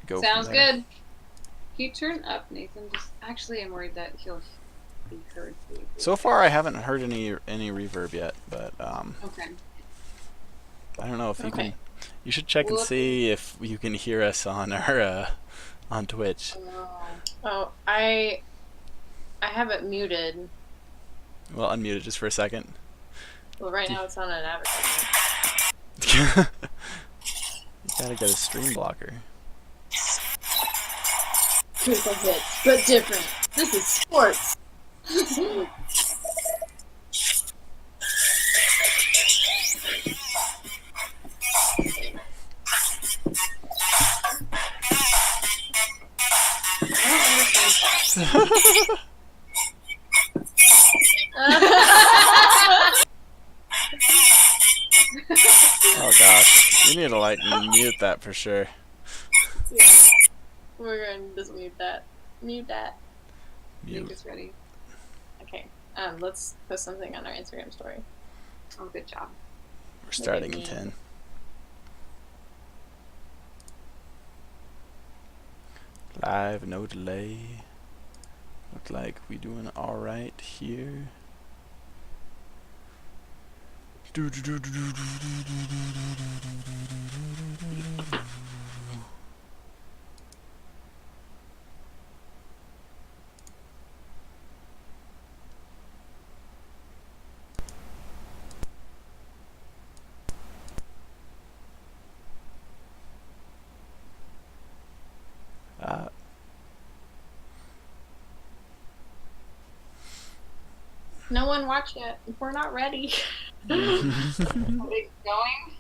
go from Sounds there. good. Can you turn up, Nathan? Just actually, I'm worried that he'll be heard. So far, I haven't heard any reverb yet, but Okay. I don't know if you Okay. can. You should check and Well, see if you can hear us on our on Twitch. Oh, I have it muted. Well, unmute it just for a second. Well, right now it's on an advertisement. You gotta get a stream blocker. Critical hits, but different. This is sports. Oh gosh, you need to like mute that for sure. We're going to just mute that. Mute that. Nick Mute. is ready. Okay. Let's post something on our Instagram story. Oh, good job. We're starting in 10. Live, no delay. Look like we doing all right here. No one watch yet. We're not ready. Are they going?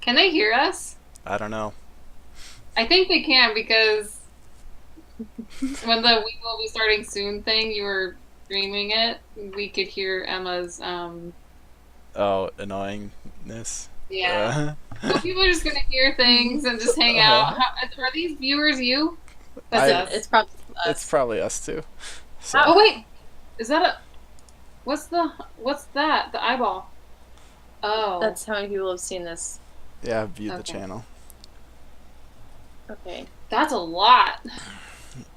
Can they hear us? I don't know. I think they can because when the "we will be starting soon" thing, you were streaming it. We could hear Emma's. Oh, annoyingness. Yeah. So people are just gonna hear things and just hang out. Are these viewers you? That's I- us. It's probably us. It's probably us too. So, Oh wait, is that a? What's that? The eyeball. Oh. That's how many people have seen this. yeah, I've viewed the Okay. channel. Okay. That's a lot.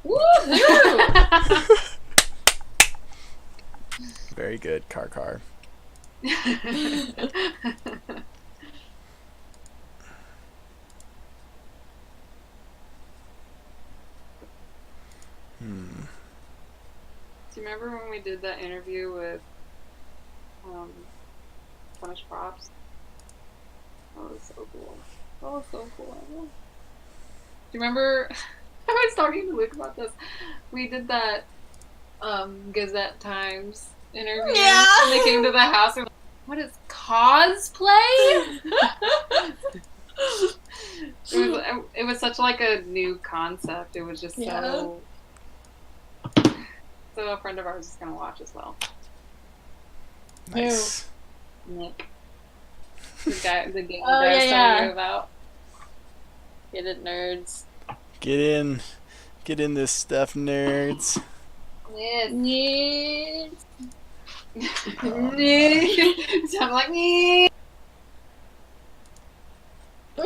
Woohoo! Very good, car. Do you remember when we did that interview with Punish Props? That was so cool. That was so cool. Do you remember? I was talking to Luke about this. We did that Gazette Times interview. Yeah. And they came to the house and were like, what is cosplay? It was such like a new concept. It was just Yeah. so. So a friend of ours is gonna watch as well. Nice. Nick, the game Oh, guy I was yeah, telling yeah. you about. Get it, nerds. Get in this stuff, nerds. Yes. Nerds. Nick. So I'm like, Nick. I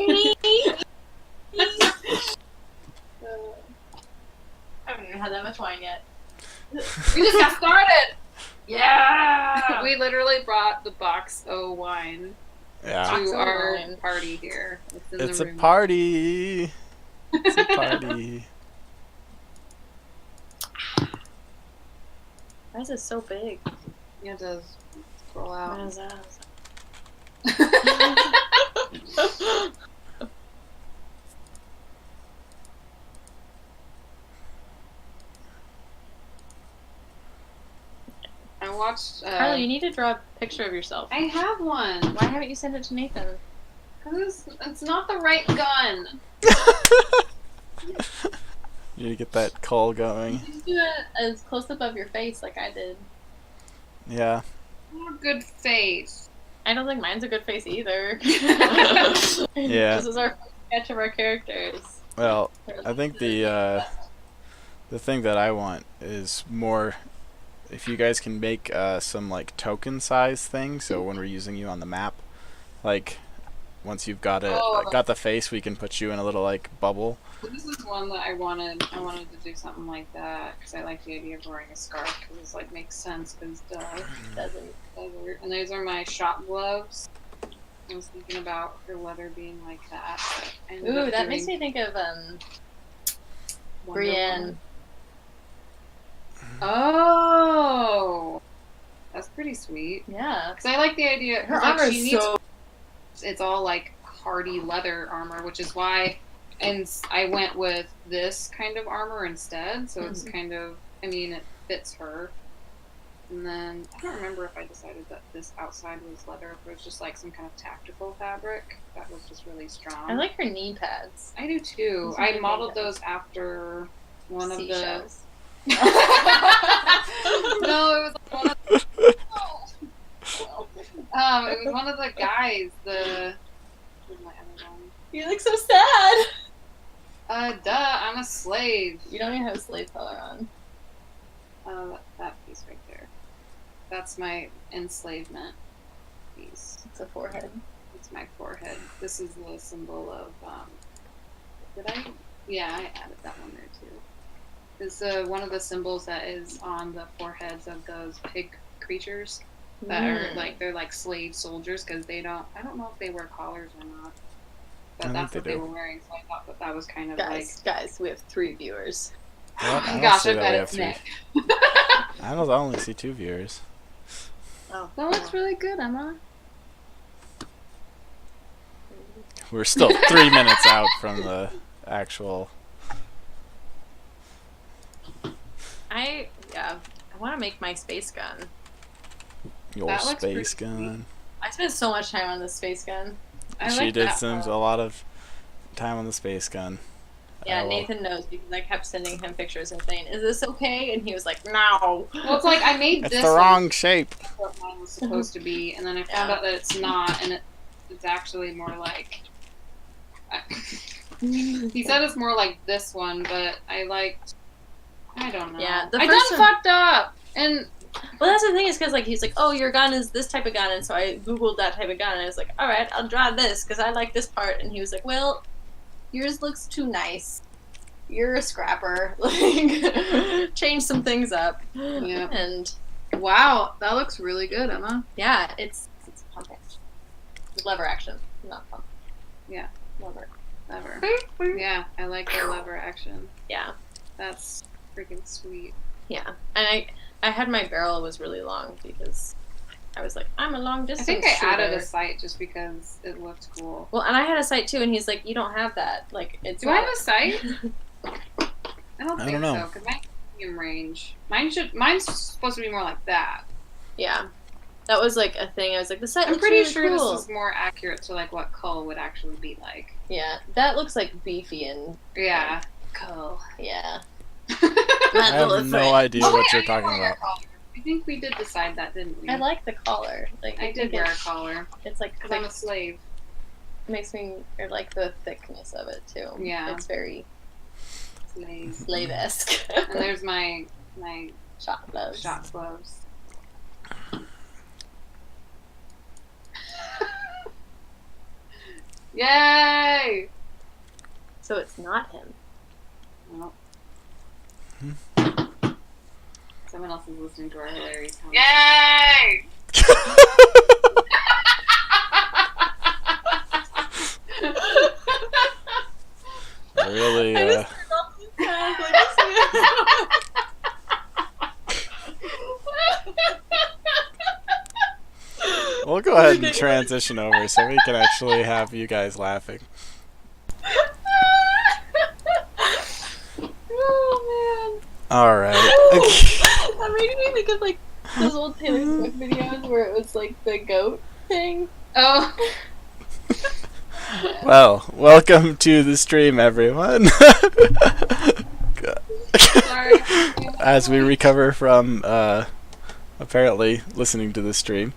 haven't even had that much wine yet. We just got started. Yeah. We literally brought the box O wine Yeah. to Box O our wine. party here. It's in It's the a room. party. It's a party. Why is it so big? Yeah, it does. Scroll out. What is that? I watched. Carla, you need to draw a picture of yourself. I have one. Why haven't you sent it to Nathan? Because it's not the right gun. You need to get that call You going. need to do it as close above your face like I did. Yeah. Not a good face. I don't think mine's a good face either. Yeah. This is our first sketch of our characters. Well, I think the thing that I want is more. If you guys can make some like token size thing, so when we're using you on the map, like once you've got it, Oh. got the face, we can put you in a little like bubble. This is one that I wanted. I wanted to do something like that because I like the idea of wearing a scarf because it's like makes sense because doesn't. And these are my shop gloves. I was thinking about her leather being like that. I ended Ooh, up that makes doing me think of Wonder Brienne. Woman. Oh, that's pretty sweet. Yeah. Because I like the idea. Her like, armor she is needs- so. It's all like hardy leather armor, which is why, and I went with this kind of armor instead. So it's kind of, I mean, it fits her. And then I don't remember if I decided that this outside was leather, or if it was just like some kind of tactical fabric that was just really strong. I like her knee pads. I do too. Those are I good modeled things. those after one of the. Seashells. No, it was one of. It was one of the guys. Where's my other one? You look so sad. Duh, I'm a slave. You don't even have a slave color on. That piece right there. That's my enslavement piece. It's a forehead. It's my forehead. This is the symbol of, did I? Yeah, I added that one there too. It's one of the symbols that is on the foreheads of those pig creatures that are like, they're like slave soldiers because they don't, I don't know if they wear collars or not. But I that's think what they they do. were wearing, so I thought that was kind of Guys, we have 3 viewers. What? I don't Gosh, see I that bet we it's have Nick. I only see 2 viewers. Oh, That looks really good, Emma. We're still 3 minutes out from the actual. I want to make my space gun. Your That looks space pretty gun. I spent so much time on this space gun. I She like did that spend one. a lot of time on the space gun. Yeah, I will- Nathan knows because I kept sending him pictures and saying, "Is this okay?" And he was like, "No." Well, it's like I made It's this the one wrong shape. what mine was supposed to be, and then I found Yeah. out that it's not, and it's actually more like. He said it's more like this one, but I liked. I don't know. Yeah, the I first done one- fucked up, and Well, that's the thing is because like he's like, "Oh, your gun is this type of gun," and so I googled that type of gun, and I was like, "All right, I'll draw this because I like this part." And he was like, "Well, yours looks too nice. You're a scrapper. Like, change some things up." Yeah. And wow, that looks really good, Emma. yeah, it's pump action, lever action, not pump. Yeah. Lever. Lever. Yeah, I like the lever action. Yeah, That's freaking sweet. yeah. And I had my barrel was really long because I was like, I'm a long I distance. think I added shooter. a sight just because it looked cool. Well, and I had a sight too, and he's like, "You don't have that. Like, it's." Do I have a sight? I don't I think don't know. so, because mine's medium range. Mine's supposed to be more like that. Yeah, that was like a thing. I was like, "The sight I'm looks pretty really sure cool." this is more accurate to like what Cull would actually be like. Yeah, that looks like beefy and Yeah. Cull. yeah. I have no idea Oh, what wait, you're I talking did wear a about. collar. I think we did decide that, didn't we? I like the collar. Like I did think wear a it's- collar It's like, because I'm a slave. makes me or like the thickness of it too. Yeah. it's very Slave. slave-esque. And there's my shot gloves. shot gloves. Yay! So it's not him. Well. Hmm. Someone else is listening to our hilarious conversation. Yay! Really, I just turned off the sound, like, we'll go ahead and transition over so we can actually have you guys laughing. Oh Alright. man. That made me think of like those old Taylor Swift videos where it was like the goat thing. Oh. Well, welcome to the stream, everyone. Sorry. As we recover from apparently listening to the stream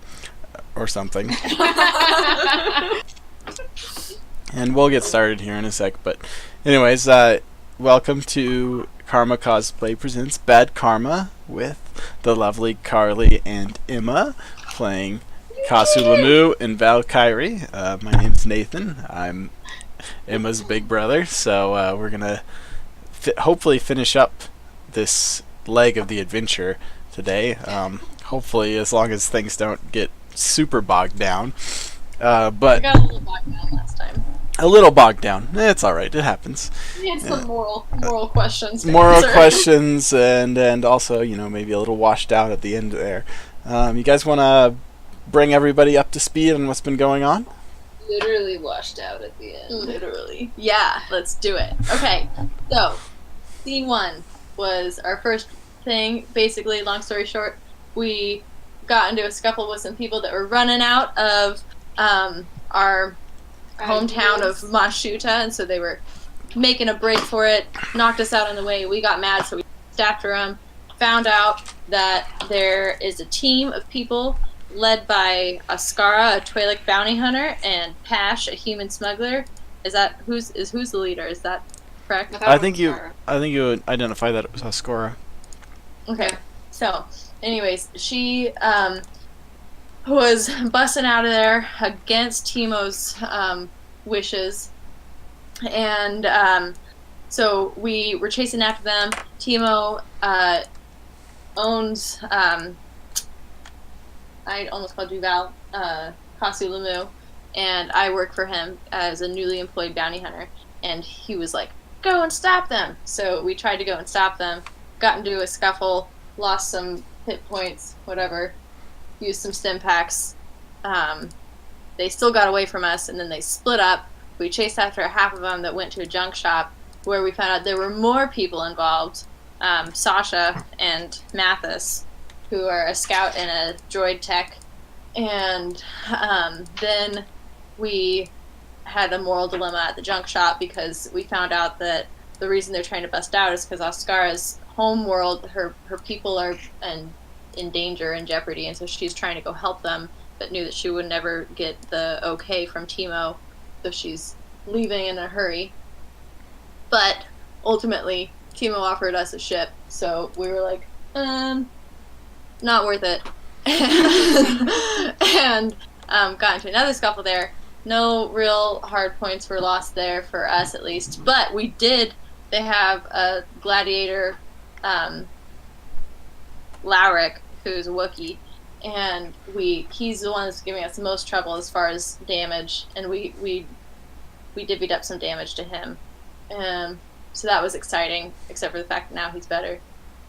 or something. And we'll get started here in a sec, but anyways, welcome to Karma Cosplay Presents Bad Karma with the lovely Carly and Emma playing Kasu Lamu and Valkyrie. My name's Nathan. I'm Emma's big brother, so we're gonna hopefully finish up this leg of the adventure today. Hopefully, as long as things don't get super bogged down. We But got a little bogged down last time. a little bogged down. It's all right. It happens. We had some moral questions. to Moral answer. questions and also, maybe a little washed out at the end there. You guys want to bring everybody up to speed on what's been going on? Literally washed out at the end. Literally. Yeah, let's do it. Okay, so scene 1 was our first thing. Basically, long story short, we got into a scuffle with some people that were running out of our hometown of Mashuta, and so they were making a break for it, knocked us out on the way. We got mad, so we went after them. Found out that there is a team of people led by Askara, a Twi'lek bounty hunter, and Pash, a human smuggler. Is that who's the leader? Is that correct? I think you would identify that as Ascora. Okay. So, anyways, she was busting out of there against Timo's wishes, and so we were chasing after them. Timo owns I almost called you Val, Kasu Lamu, and I work for him as a newly employed bounty hunter, and he was like, go and stop them. So we tried to go and stop them, got into a scuffle, lost some hit points, whatever, used some stim packs. They still got away from us, and then they split up. We chased after half of them that went to a junk shop, where we found out there were more people involved, Sasha and Mathis, who are a scout and a droid tech. And then we had a moral dilemma at the junk shop because we found out that the reason they're trying to bust out is because Askara's home world, her people are in danger, in jeopardy, and so she's trying to go help them, but knew that she would never get the okay from Timo, so she's leaving in a hurry. But ultimately, Timo offered us a ship, so we were like, not worth it. And got into another scuffle there. No real hard points were lost there, for us at least. But they have a gladiator, Lowrick, who's a Wookiee, and he's the one that's giving us the most trouble as far as damage, and we divvied up some damage to him. So that was exciting, except for the fact that now he's better.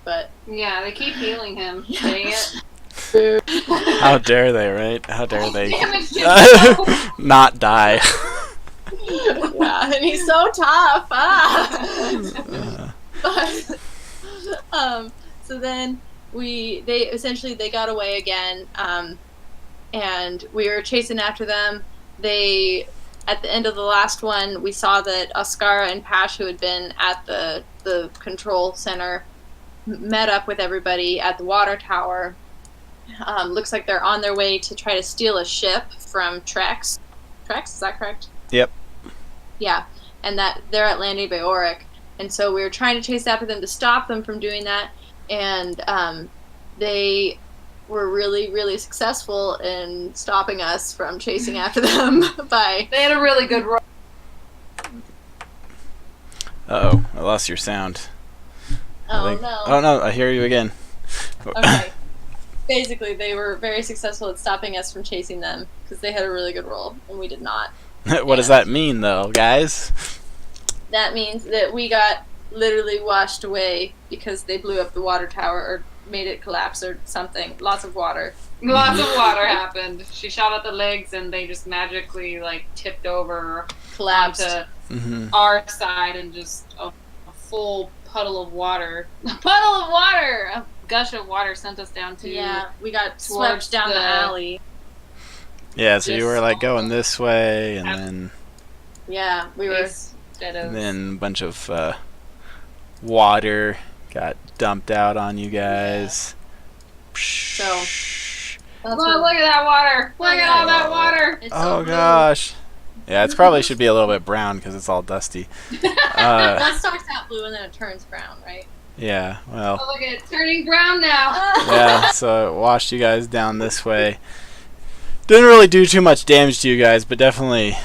But Yeah, they keep healing him. Dang it. How dare they, right? How dare they Damaged himself. not die? yeah, and he's so tough. So then they got away again, and we were chasing after them. At the end of the last one, we saw that Askara and Pash, who had been at the control center, met up with everybody at the water tower. Looks like they're on their way to try to steal a ship from Trex. Trex, is that correct? Yep. Yeah, and that they're at Landing Bay Oric. And so we were trying to chase after them to stop them from doing that, and they were really, really successful in stopping us from chasing after them by... They had a really good run. Uh-oh, I lost your sound. no. Oh no, I hear you again. Okay. Basically, they were very successful at stopping us from chasing them, because they had a really good roll, and we did not. What does that mean, though, guys? That means that we got literally washed away because they blew up the water tower or made it collapse or something. Lots of water. Lots of water happened. She shot at the legs and they just magically tipped over Collapsed. onto our side, and just a full puddle of water. A puddle of water! A gush of water sent us down to... Yeah, we got towards swept down the alley. Yeah, so you were Just going this way, and then Yeah, we were... Instead of... a bunch of water got dumped out on you guys. So... Look at that water! Look at all that water! It's so Oh blue. gosh. Yeah, it's probably should be a little bit brown because it's all dusty. That starts out blue and then it turns brown, right? Yeah, well, Oh, look at it turning brown now! yeah, so it washed you guys down this way. Didn't really do too much damage to you guys, but definitely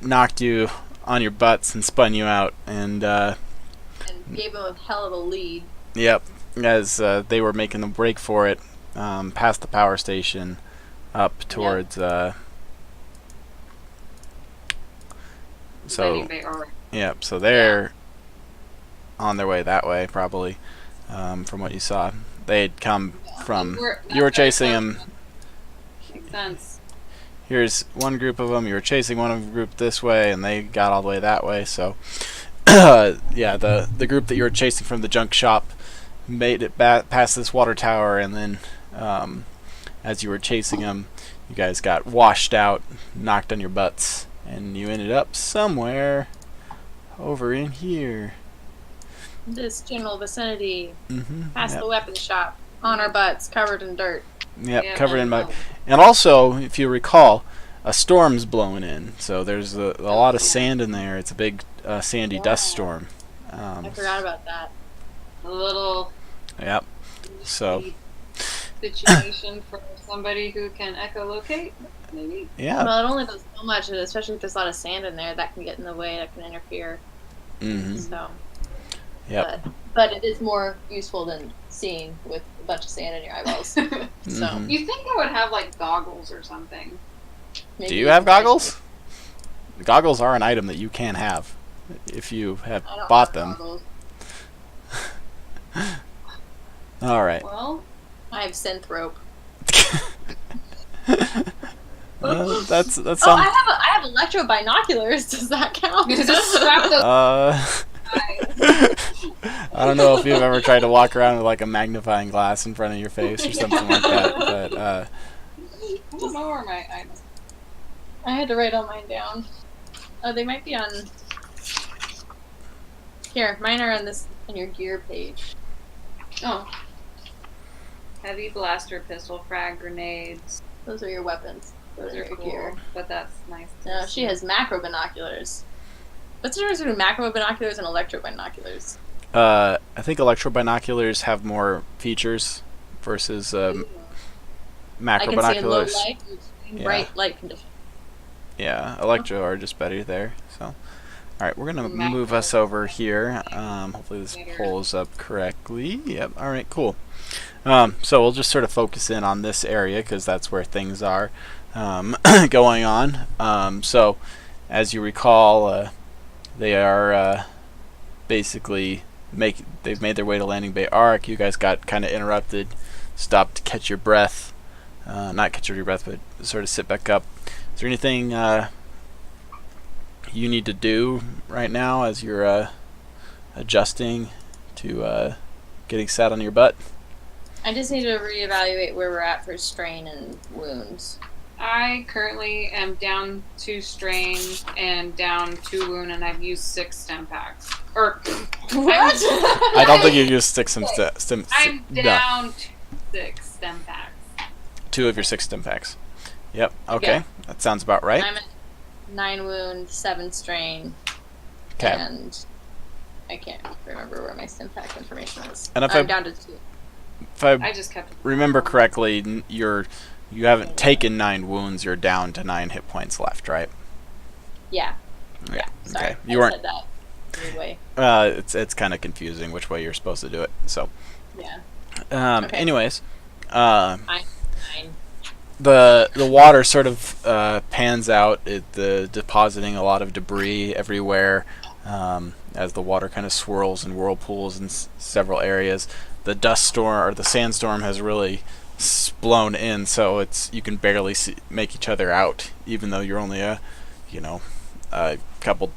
knocked you on your butts and spun you out. And And gave him a hell of a lead. yep, as they were making the break for it, past the power station, up towards. So Landing Bay Arc. yep, so they're on their way that way probably, from what you saw. They'd come from. You were chasing them. Makes sense. Here's one group of them. You were chasing one of the group this way, and they got all the way that way. So, yeah, the group that you were chasing from the junk shop made it past this water tower, and then as you were chasing them, you guys got washed out, knocked on your butts, and you ended up somewhere over in here. This general vicinity, past Yep. the weapons shop, on our butts, covered in dirt. Yep, Yeah, covered in man. mud. And also, if you recall, a storm's blowing in, so there's a lot of sand in there. It's a big sandy dust storm. I forgot about that. A little Yep. So, situation for somebody who can echolocate, maybe. yeah. Well, it only does so much, and especially if there's a lot of sand in there, that can get in the way, that can interfere. Mm-hmm. So, Yep. but it is more useful than seeing with a bunch of sand in your eyeballs. So, Mhm. You think I would have like goggles or something? maybe Do you have goggles? Goggles are an item that you can have if you have I don't bought have them. goggles. All right. Well, I have synth rope. That's Oh, some. I have electro binoculars. Does that count? just strap those I don't know if you've ever tried to walk around with like a magnifying glass in front of your face or something like that, but I don't know where my items. I had to write all mine down. Oh, they might be on. Here, mine are on your gear page. Oh. Heavy blaster, pistol, frag, grenades. Those are your weapons. Those are are your cool, gear. but that's nice. to No, she see. has macro binoculars. What's the difference between macro binoculars and electro binoculars? I think electro binoculars have more features versus macro I can see in low binoculars. light and extreme Yeah. bright light conditions. Yeah, electro are just better there. So, all right, we're gonna Macro. move us over here. Hopefully this Later. pulls up correctly. Yep. All right. Cool. So we'll just sort of focus in on this area because that's where things are going on. So, as you recall, they are basically they've made their way to Landing Bay Arc. You guys got kind of interrupted, stopped to catch your breath. Not catch your breath, but sort of sit back up. Is there anything you need to do right now as you're adjusting to getting sat on your butt? I just need to reevaluate where we're at for strain and wounds. I currently am down 2 strain and down 2 wound, and I've used 6 stem packs. Or What? I don't think you used I'm down to 6 stem packs. 2 of your 6 stim packs. Yep. Okay, Yeah. that sounds about right. I'm at 9 wound, 7 strain, Okay. and I can't remember where my stim pack information is. And if I'm I- down to 2. If I I just kept. remember correctly, you haven't taken 9 wounds. You're down to 9 hit points left, right? Yeah. Yeah. Sorry, Okay. I You weren't. said that weird way. It's kind of confusing which way you're supposed to do it. So, Yeah. Okay. anyways, 9. the water sort of pans out, depositing a lot of debris everywhere as the water kind of swirls and whirlpools in several areas. The dust storm or the sandstorm has really blown in, so you can barely make each other out, even though you're only a couple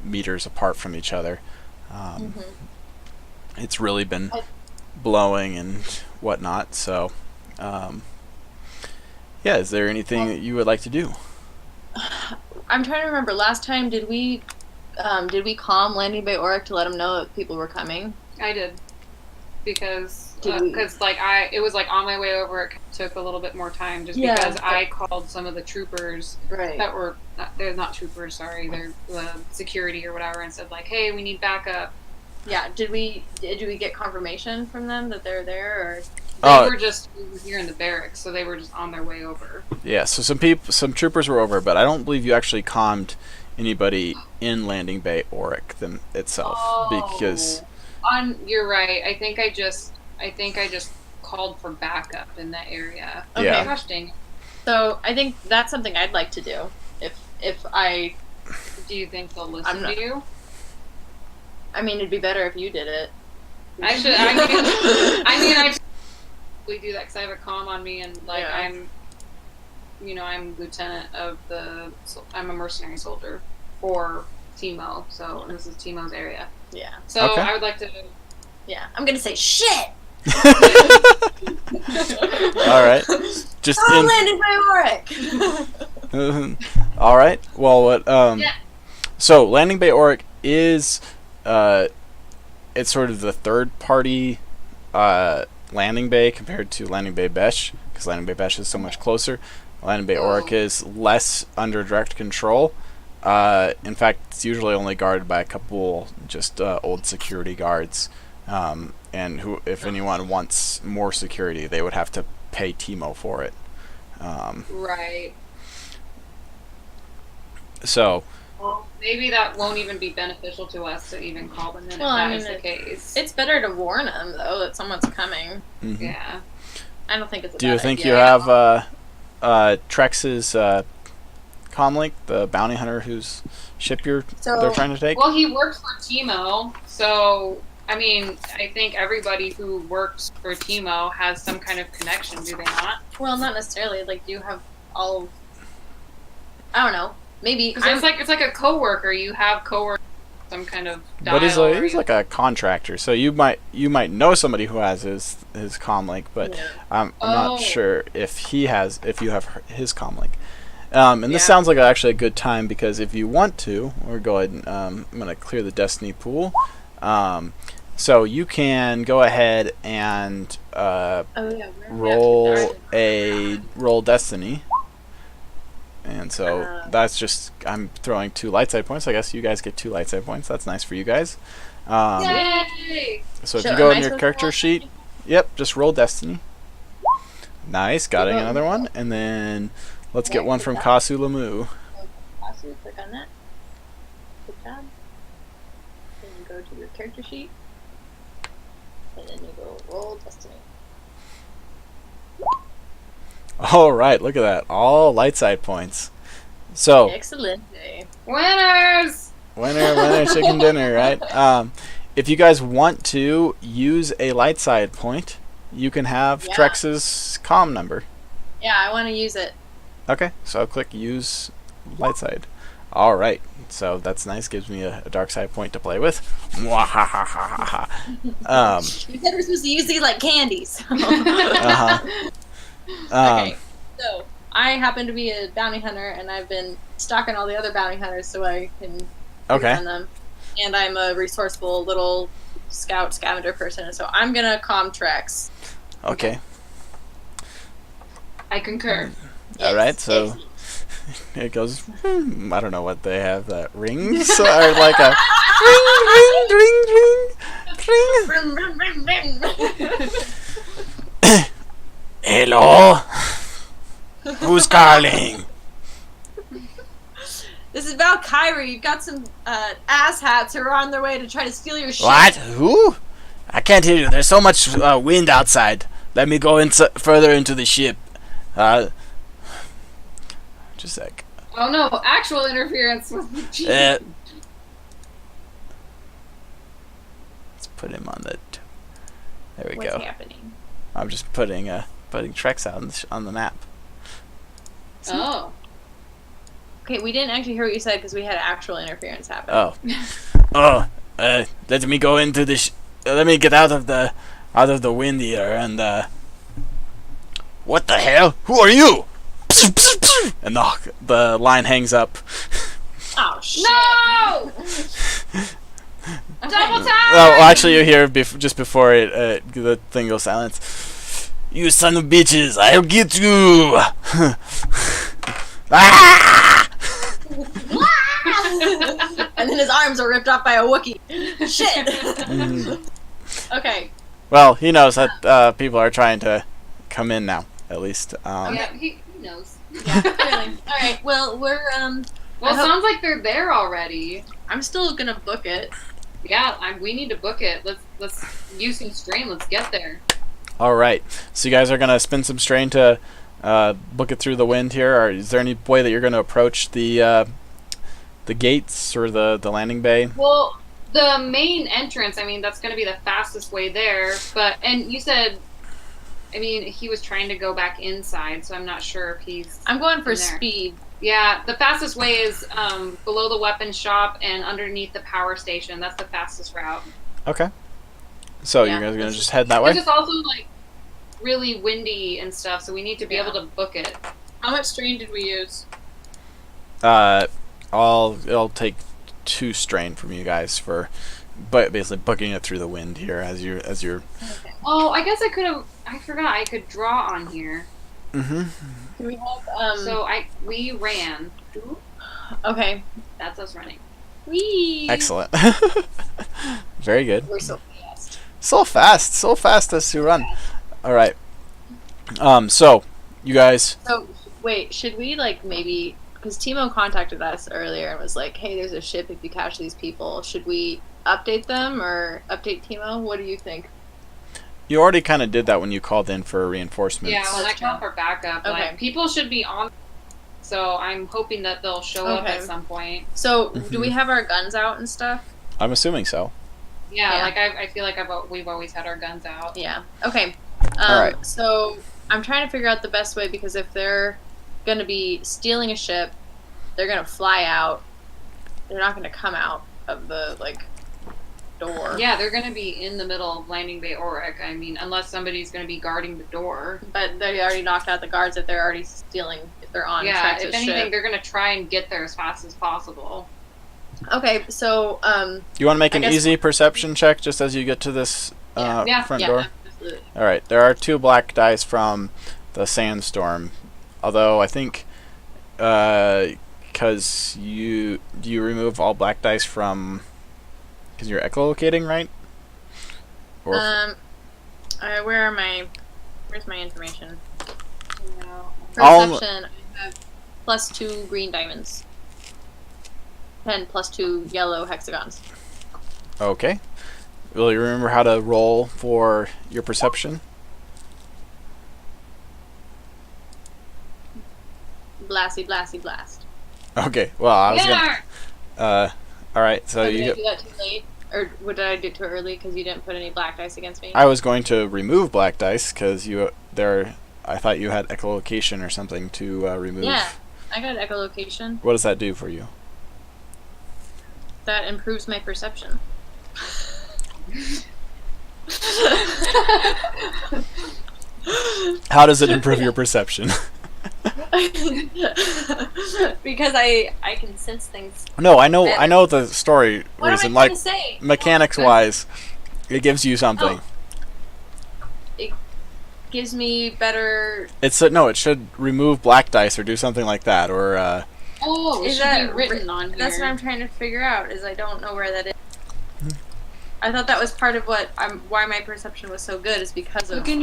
meters apart from each other. It's really been blowing and whatnot. So, yeah, is there anything that you would like to do? I'm trying to remember. Last time, did we calm Landing Bay Oric to let them know that people were coming? I did because Did we- like it was like on my way over. It took a little bit more time just Yeah. because I called some of the troopers Right. that were they're not troopers. Sorry, they're security or whatever, and said like, hey, we need backup. Yeah. Did we get confirmation from them that they're there, or Oh. were just over here in the barracks, so they were just on their way over. Yeah, so some troopers were over, but I don't believe you actually calmed anybody in Landing Bay Oric itself, because You're right. I think I just called for backup in that area. Okay. Yeah. Gosh dang. So I think that's something I'd like to do. If I, Do you think they'll listen I'm not- to you? I mean, it'd be better if you did it. I we do that because I have a comm on me, and like Yeah. I'm lieutenant of I'm a mercenary soldier for Timo, so this is Timo's area. Yeah. So Okay. I would like to. Yeah. I'm gonna say shit. all right, just Oh, Landing Bay Oric. all right. Well, what? Yeah. So Landing Bay Oric is, it's sort of the third party, landing bay compared to Landing Bay Besh, because Landing Bay Besh is so much closer. Landing Bay Oric is less under direct control. In fact, it's usually only guarded by a couple just old security guards. And if anyone wants more security, they would have to pay Timo for it. Right. So, Well, maybe that won't even be beneficial to us to even call them in Well, if I that mean, is the case. It's better to warn them though that someone's coming. mhm. Yeah. I don't think it's. Do you think you have Trex's comlink, the bounty hunter whose ship they're trying to take? Well, he works for Timo, so I mean, I think everybody who works for Timo has some kind of connection, do they not? Well, not necessarily. Like, do you have all? I don't know. Maybe. Because it's like a coworker. You have coworker, some kind of. But he's dial like a contractor, so you might know somebody who has his comlink, but Yeah. I'm Oh. not sure if you have his comlink. And this Yeah. sounds like actually a good time, because if you want to, or go ahead and I'm gonna clear the Destiny pool. So you can go ahead and Oh yeah. roll Destiny. And so that's just, I'm throwing 2 light side points. I guess you guys get 2 light side points. That's nice for you guys. Yay! So if So you go am in I your supposed to character roll sheet, Destiny? yep, just roll Destiny. Nice, got Oh. another one. And then let's get Where one is from that? Kasu Lamu. Also, click on that. Good job. Then you go to your character sheet, and then you go roll Destiny. All right, look at that. All light side points. So, Excellent. Winners! winner, chicken dinner, right? If you guys want to use a light side point, you can have Yeah. Trex's comm number. Yeah, I want to use it. Okay, so I'll click use light side. All right, so that's nice. Gives me a dark side point to play with. Mwahahahaha. You said we're supposed to use these like candies. Uh-huh. Okay, so I happen to be a bounty hunter, and I've been stalking all the other bounty hunters so I can Okay. on them. And I'm a resourceful little scavenger person, so I'm gonna calm Trex. Okay. I concur. All right, so it goes. I don't know what they have. That rings or like a ring, ring, ring, ring, ring. Hello. Who's calling? This is Valkyrie. You've got some asshats who are on their way to try to steal your ship. What? Who? I can't hear you. There's so much wind outside. Let me go further into the ship. Just a sec. Oh no, actual interference with the G. Let's put him on the. There we What's go. happening? I'm just putting Trex out on the map. Oh. Okay, we didn't actually hear what you said because we had actual interference happen. Oh. Let me go into the. Let me get out of the wind here and. What the hell? Who are you? And the line hangs up. Oh shit! No! Okay. Double time! Oh, well, actually, you hear just before the thing goes silent. You son of bitches! I'll get you! Ah! And then his arms are ripped off by a Wookiee. Shit. Mhm. Okay, Well, he knows that people are trying to come in now, at least. Yeah, he knows. Yeah, clearly. All right. Well, we're Well, I it hope- sounds like they're there already. I'm still gonna book it. Yeah, we need to book it. Let's use some strain. Let's get there. All right. So you guys are gonna spend some strain to book it through the wind here. Or is there any way that you're gonna approach the gates or the landing bay? Well, the main entrance. I mean, that's going to be the fastest way there. And you said, I mean, he was trying to go back inside, so I'm not sure if he's. I'm going for in there. speed. Yeah, the fastest way is below the weapons shop and underneath the power station. That's the fastest route. Okay. So Yeah, you guys are gonna that's- just head that It's way? just also like really windy and stuff, so we need to be Yeah. able to book it. How much strain did we use? It'll take 2 strain from you guys for, but basically booking it through the wind here as you're. Oh, I guess I forgot I could draw on here. Mm-hmm. Can we have So we ran. Okay. That's us running. Wee. Excellent. Very good. we're so fast. So fast as to run. All right. So you guys. So wait, should we like maybe because Timo contacted us earlier and was like, "Hey, there's a ship if you catch these people." Should we update them or update Timo? What do you think? You already kind of did that when you called in for reinforcements. Yeah, when I call for backup, Okay. like people should be on. So I'm hoping that they'll show up Okay. at some point. So Mhm. do we have our guns out and stuff? I'm assuming so. Yeah, Yeah. like I feel like we've always had our guns out. Yeah. Okay. Alright. So I'm trying to figure out the best way because if they're gonna be stealing a ship, they're gonna fly out. They're not gonna come out of the door. Yeah, they're gonna be in the middle of Landing Bay Oric. I mean, unless somebody's gonna be guarding the door. But they already knocked out the guards if they're already stealing. If they're on Yeah, track if to anything, ship. they're gonna try and get there as fast as possible. Okay. So You want to make I an guess- easy perception check just as you get to this Yeah. front yeah, door? absolutely. All right. There are 2 black dice from the sandstorm, although I think because you remove all black dice from because you're echolocating, right? Or Where are my? Where's my information? I'll- Perception. I have +2 green diamonds. And +2 yellow hexagons. okay. Will you remember how to roll for your perception? Blasty, blasty, blast. Okay. Well, I was Yeah. gonna. All right. So Did you. I do that too late? Or what did I do too early because you didn't put any black dice against me? I was going to remove black dice because I thought you had echolocation or something to remove. Yeah, I got echolocation. What does that do for you? That improves my perception. How does it improve your perception? Because I can sense things. No, I know the story What am I reason. trying Like to say? mechanics wise, it gives you something. Gives me better. It should remove black dice or do something like that, or Oh, it Is should that be written on here. That's what I'm trying to figure out. Is I don't know where that is. I thought that was part of why my perception was so good is because of Look in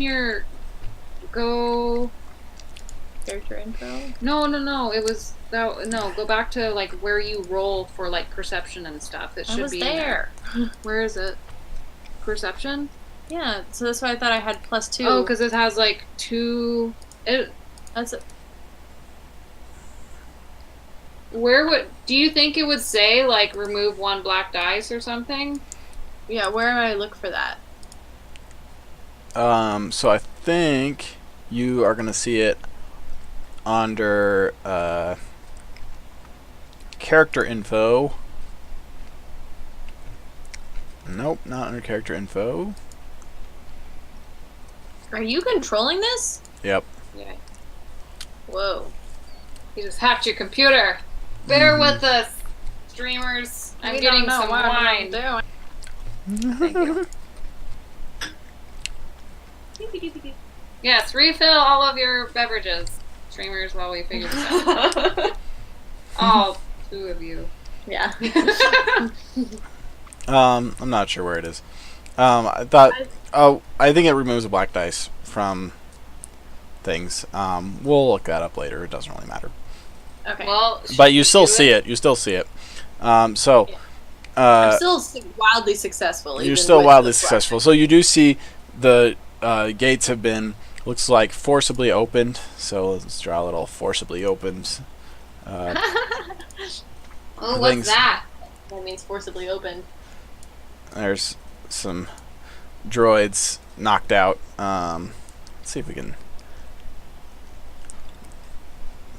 your. Go. character info. No. It was that. No, go back to like where you roll for like perception and stuff. It I should was be in there. Where is it? Perception. Yeah, so that's why I thought I had +2. Oh, because it has like 2. That's Do you think it would say like remove 1 black dice or something? yeah. Where do I look for that? so I think you are gonna see it under character info. Nope, not under character info. Are you controlling this? Yep. Yeah. Whoa. You just hacked your computer. Bear Mhm. with us, streamers. I'm We getting don't know some what wine. I'm Thank you. Yes, refill all of your beverages, streamers, while we figure this out. All 2 of you. Yeah. I'm not sure where it is. I thought. Oh, I think it removes a black dice from things. We'll look that up later. It doesn't really matter. Okay. Well, But you still see it. You still see it. So. I'm still wildly successful. You're even still with wildly the successful. So you do see the gates have been, looks like, forcibly opened. So let's draw a little forcibly opened. oh, things. what's that? That means forcibly opened. There's some droids knocked out. Let's see if we can.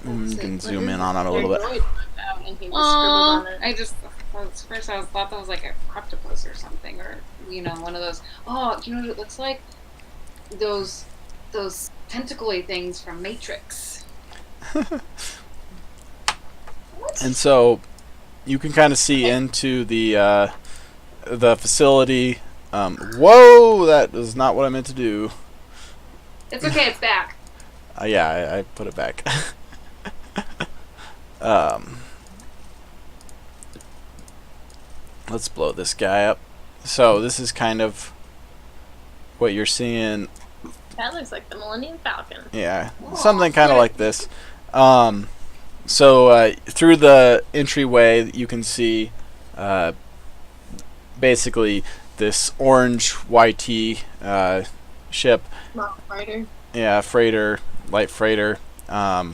Let's You see. can What zoom is in it? on it a little Their bit. droid went out and he just scribbled Oh, on it. I just first I thought that was like a octopus or something, or one of those. Oh, you know what it looks like? Those tentacle-y things from Matrix. And so you can kind of see into the facility. Whoa, that is not what I meant to do. It's okay. It's back. Yeah, I put it back. Let's blow this guy up. So this is kind of what you're seeing. That looks like the Millennium Falcon. Yeah, Oh, something kind of good. like this. So through the entryway, you can see basically this orange YT ship. Mark Fighter. Yeah, freighter, light freighter. Yeah,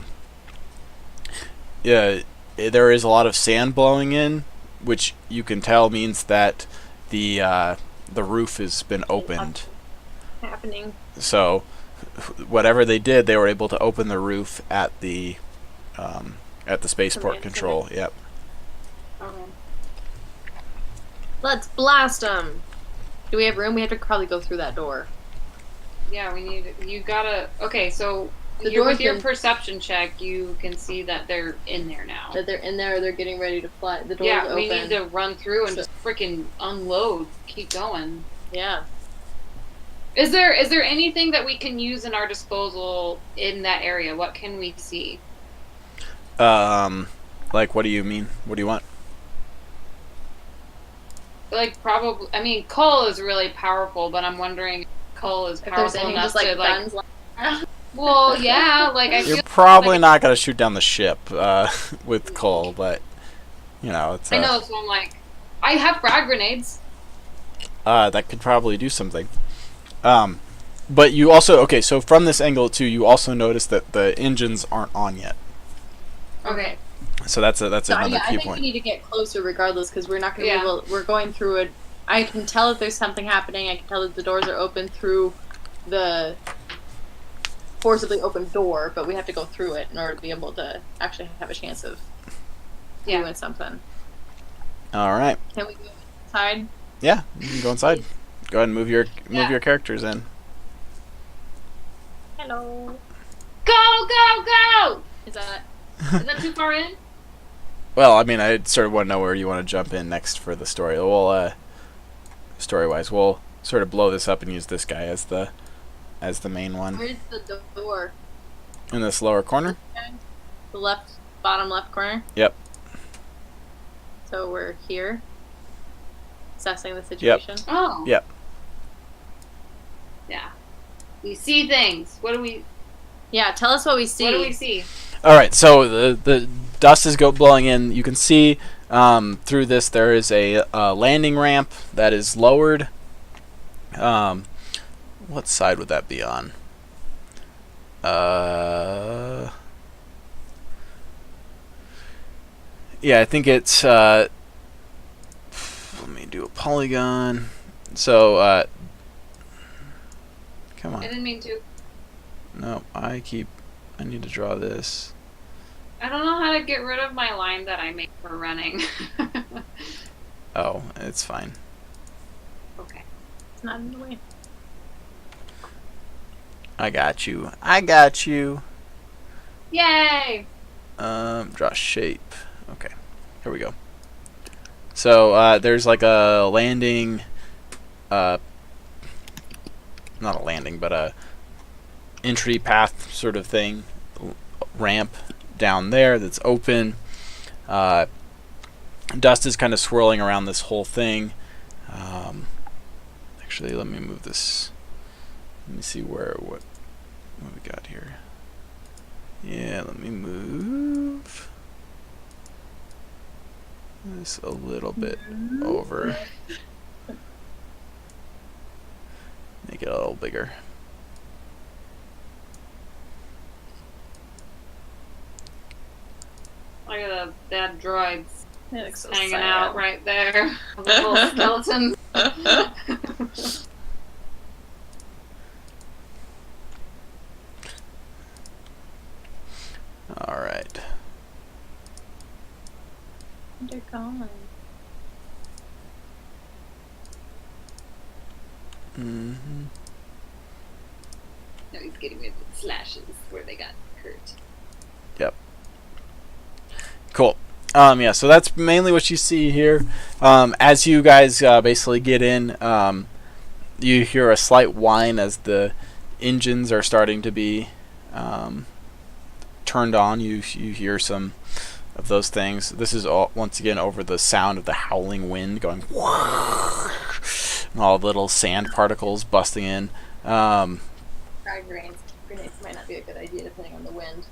there is a lot of sand blowing in, which you can tell means that the roof has been opened. Happening. So, whatever they did, they were able to open the roof at the spaceport Command control. Yep. Okay. Let's blast them. Do we have room? We have to probably go through that door. Yeah, we need. You gotta. Okay, so The with door's your been- perception check, you can see that they're in there now. That they're in there. They're getting ready to fly. The door's Yeah, open. we need to run through and So- just freaking unload. Keep going. Yeah. Is there anything that we can use in our disposal in that area? What can we see? Like, what do you mean? What do you want? Like probably. I mean, Cull is really powerful, but I'm wondering if Cull is If there's powerful any enough just like to like. guns. Like, Well, yeah, like I You're feel. probably like- not gonna shoot down the ship with Cole, but you know, it's I know, so I'm like, I have frag grenades. that could probably do something. But you also so from this angle too, you also notice that the engines aren't on yet. Okay. So that's so, another yeah, I key think point. we need to get closer regardless because we're not going to Yeah. be able. We're going through it. I can tell that there's something happening. I can tell that the doors are open through the forcibly open door, but we have to go through it in order to be able to actually have a chance of Yeah. doing something. All right. Can we go inside? Yeah, you can go inside. Go ahead and move your Yeah. characters in. Hello. Go, go, go! Is that? Is that too far in? Well, I mean, I sort of want to know where you want to jump in next for the story. We'll story-wise, we'll sort of blow this up and use this guy as the main one Where's the door? in this lower corner. The left, bottom left corner. Yep. So we're here, assessing the situation. Oh. Yep. Yeah. We see things. What do we? Yeah, tell us what we see. What do we see? All right, so the dust is blowing in. You can see through this there is a landing ramp that is lowered. What side would that be on? Yeah, I think it's. Let me do a polygon. So, come I on. didn't mean to. No, I need to draw this. I don't know how to get rid of my line that I make for running. Oh, it's fine. Okay. It's not in the way. I got you. I got you. Yay! Draw shape. Okay, here we go. So there's like a landing, not a landing, but a entry path sort of thing, ramp down there that's open. Dust is kind of swirling around this whole thing. Actually, Actually, let me move this. Let me see what we got here. Yeah, let me move this a little bit over. Make it a little bigger. Look at the dead droids It looks so hanging sad. out right there. The little skeletons. All right. They're gone. Mm-hmm. No, he's getting rid of the slashes where they got hurt. Cool. Yeah, so that's mainly what you see here. As you guys basically get in, you hear a slight whine as the engines are starting to be turned on. You hear some of those things. This is all, once again, over the sound of the howling wind going and all the little sand particles busting in. Frag grenades might not be a good idea depending on the wind.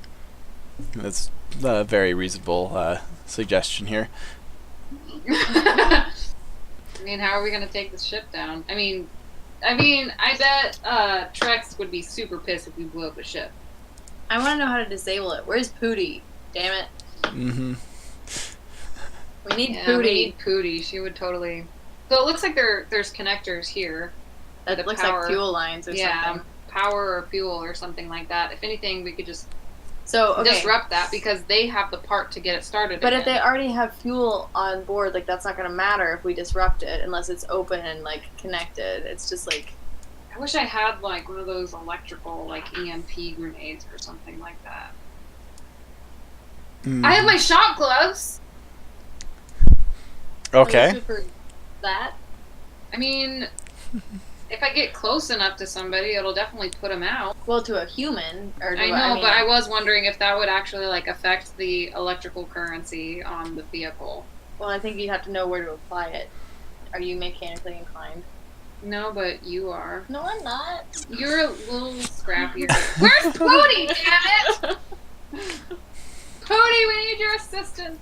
That's a very reasonable suggestion here. I mean, how are we gonna take this ship down? I mean, I bet Trex would be super pissed if we blew up a ship. I want to know how to disable it. Where's Pootie? Damn it. Mm-hmm. We need Yeah, Pootie. we need Pootie. She would totally. So it looks like there's connectors here. That the looks power. like fuel lines or Yeah, something. power or fuel or something like that. If anything, we could just So, okay. disrupt that because they have the part to get it started. But if they again. already have fuel on board, like, that's not going to matter if we disrupt it unless it's open and, like, connected. It's just, like... I wish I had like one of those electrical like EMP grenades or something like that. Mm. I have my shot gloves. Okay. For that. I mean, if I get close enough to somebody, it'll definitely put them out. Well, to a human. Or to I a- know, mean, but I was wondering if that would actually like affect the electrical currency on the vehicle. Well, I think you'd have to know where to apply it. Are you mechanically inclined? No, but you are. No, I'm not. You're a little scrappier. Where's Pootie, damn it? Pootie, we need your assistance.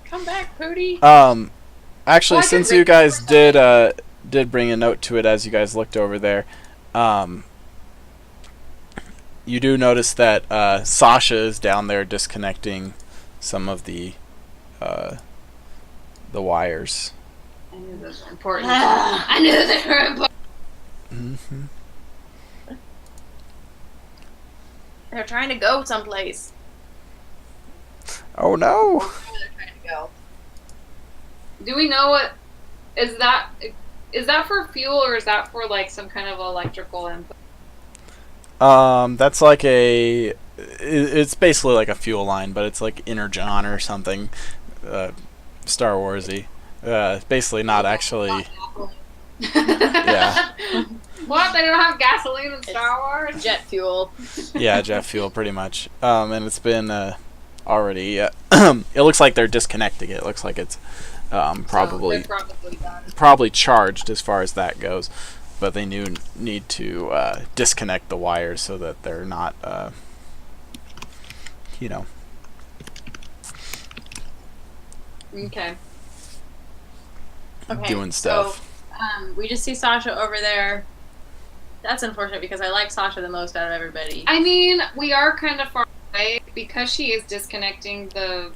Come back, Pootie. Actually, Well, I could since read you guys it did bring a note to it as you guys looked over there, you do notice that Sasha is down there disconnecting some of the wires. I knew those were important. Ah. I knew they were important. Mm-hmm. They're trying to go someplace. Oh no! Where they're trying to go. Do we know what is that? Is that for fuel or is that for like some kind of electrical input? That's like it's basically like a fuel line, but it's like Energon or something, Star Warsy. Basically not actually. Yeah. What? They don't have gasoline in Star Wars? Jet fuel. Yeah, jet fuel, pretty much. And it's been already. It looks like they're disconnecting it. It looks like it's probably So they're probably done. probably charged as far as that goes, but they need to disconnect the wires so that they're not, Okay. Okay, doing stuff. So, we just see Sasha over there. That's unfortunate because I like Sasha the most out of everybody. I mean, we are kind of far away because she is disconnecting the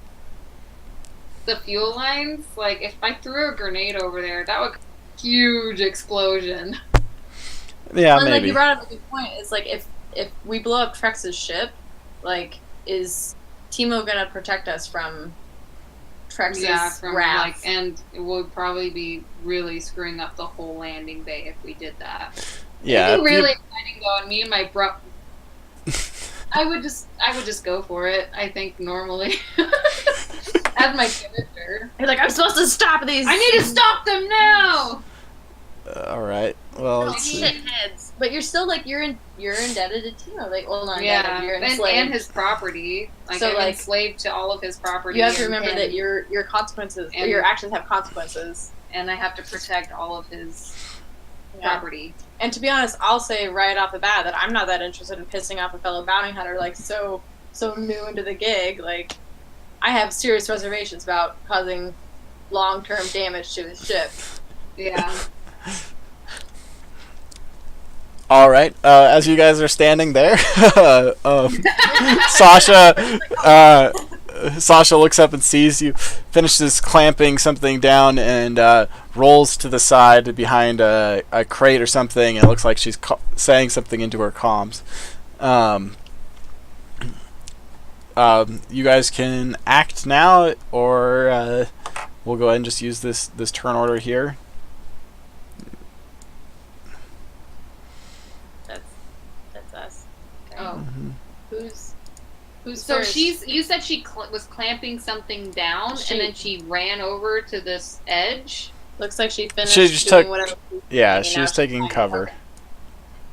fuel lines. Like, if I threw a grenade over there, that would huge explosion. Yeah, and, like, maybe. you brought up a good point. It's like if we blow up Trex's ship, like, is Timo gonna protect us from Trex's wrath? like, and it would probably be really screwing up the whole landing bay if we did that. Yeah. It'd be if you- really exciting though, and me and my bro. I would just go for it. I think normally, as my character, You're like, I'm supposed to stop these. I need to stop them now. all right. Well, these let's see. shitheads. But you're still like you're indebted to Timo. Like, well, not Yeah, indebted. You're enslaved. and his property. Like, So, I'm like, enslaved to all of his property. You have to and- remember and- that your consequences, or and- your actions have consequences. and I have to protect all of his property. And to be honest, I'll say right off the bat that I'm not that interested in pissing off a fellow bounty hunter, like so new into the gig. Like, I have serious reservations about causing long-term damage to his ship. Yeah. All right. As you guys are standing there, Sasha looks up and sees you, finishes clamping something down, and rolls to the side behind a crate or something. And it looks like she's saying something into her comms. You guys can act now, or we'll go ahead and just use this turn order here. That's us. Okay. Oh. Who's So first? you said she was clamping something down, and then she ran over to this edge. Looks like she finished She just doing took- whatever. Yeah, hanging she out. was taking cover.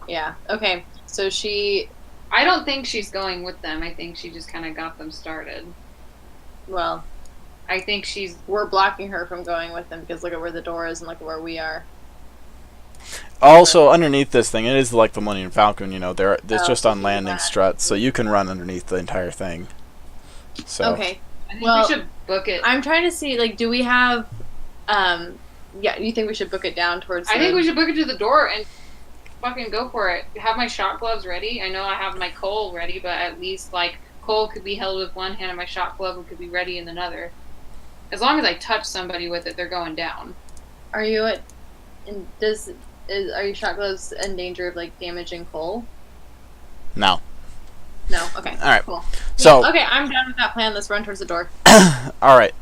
Yeah. Okay. So she. I don't think she's going with them. I think she just kind of got them started. Well, I think she's. we're blocking her from going with them because look at where the door is and look at where we are. Also, underneath this thing, it is like the Millennium Falcon. You know, it's Oh, just on so landing that- struts, so you can run underneath the entire thing. So Okay. I think Well, we should book it. I'm trying to see. Like, do we have? Yeah. You think we should book it down towards? I think we should book it to the door and fucking go for it. Have my shot gloves ready. I know I have my coal ready, but at least like coal could be held with one hand and my shot glove could be ready in another. As long as I touch somebody with it, they're going down. Are you at? And are your shot gloves in danger of like damaging coal? no. No. Okay. All right. Cool. So Okay, I'm down with that plan. Let's run towards the door. all right.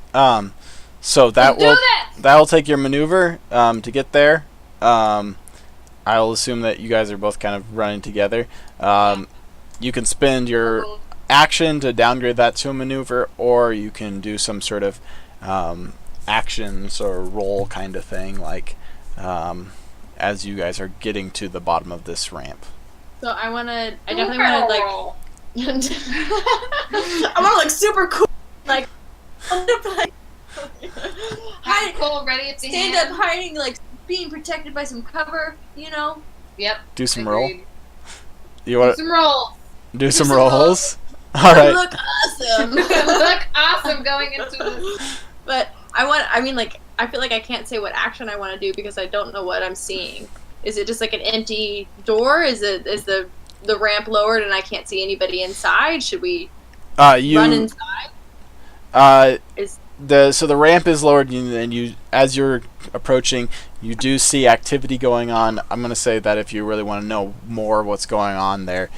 So that Let's do will this! that'll take your maneuver to get there. I'll assume that you guys are both kind of running together. You can spend your action to downgrade that to a maneuver, or you can do some sort of actions or roll kind of thing, like as you guys are getting to the bottom of this ramp. So I definitely Do a want to barrel like. roll. I want to look super cool, like. Have coal ready at the Stand hand. up hiding, like being protected by some cover, you know. Yep. Do some Agreed. roll. You want Some roll. to do some some rolls? All I right. look awesome. Look awesome going into this. But I feel like I can't say what action I want to do because I don't know what I'm seeing. Is it just like an empty door? Is the ramp lowered and I can't see anybody inside? Should we run You inside? Is so the ramp is lowered, and you as you're approaching, you do see activity going on. I'm going to say that if you really want to know more what's going on there,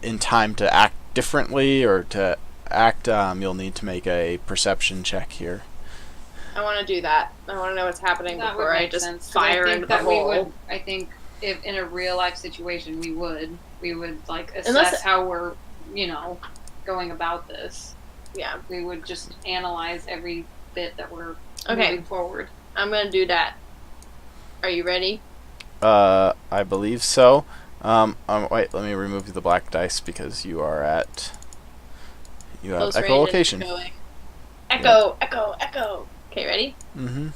in time to act differently or to act, you'll need to make a perception check here. I want to do that. I want to know what's happening That would before I make just sense, 'cause fire I think into the that hole. I think if in a real life situation we would like assess Unless- how we're going about this. Yeah. We would just analyze every bit that we're Okay. moving forward. I'm gonna do that. Are you ready? I believe so. Wait, let me remove the black dice because you have Close range and echolocation. echoing. Echo, echo, echo. Okay, ready? Mm-hmm.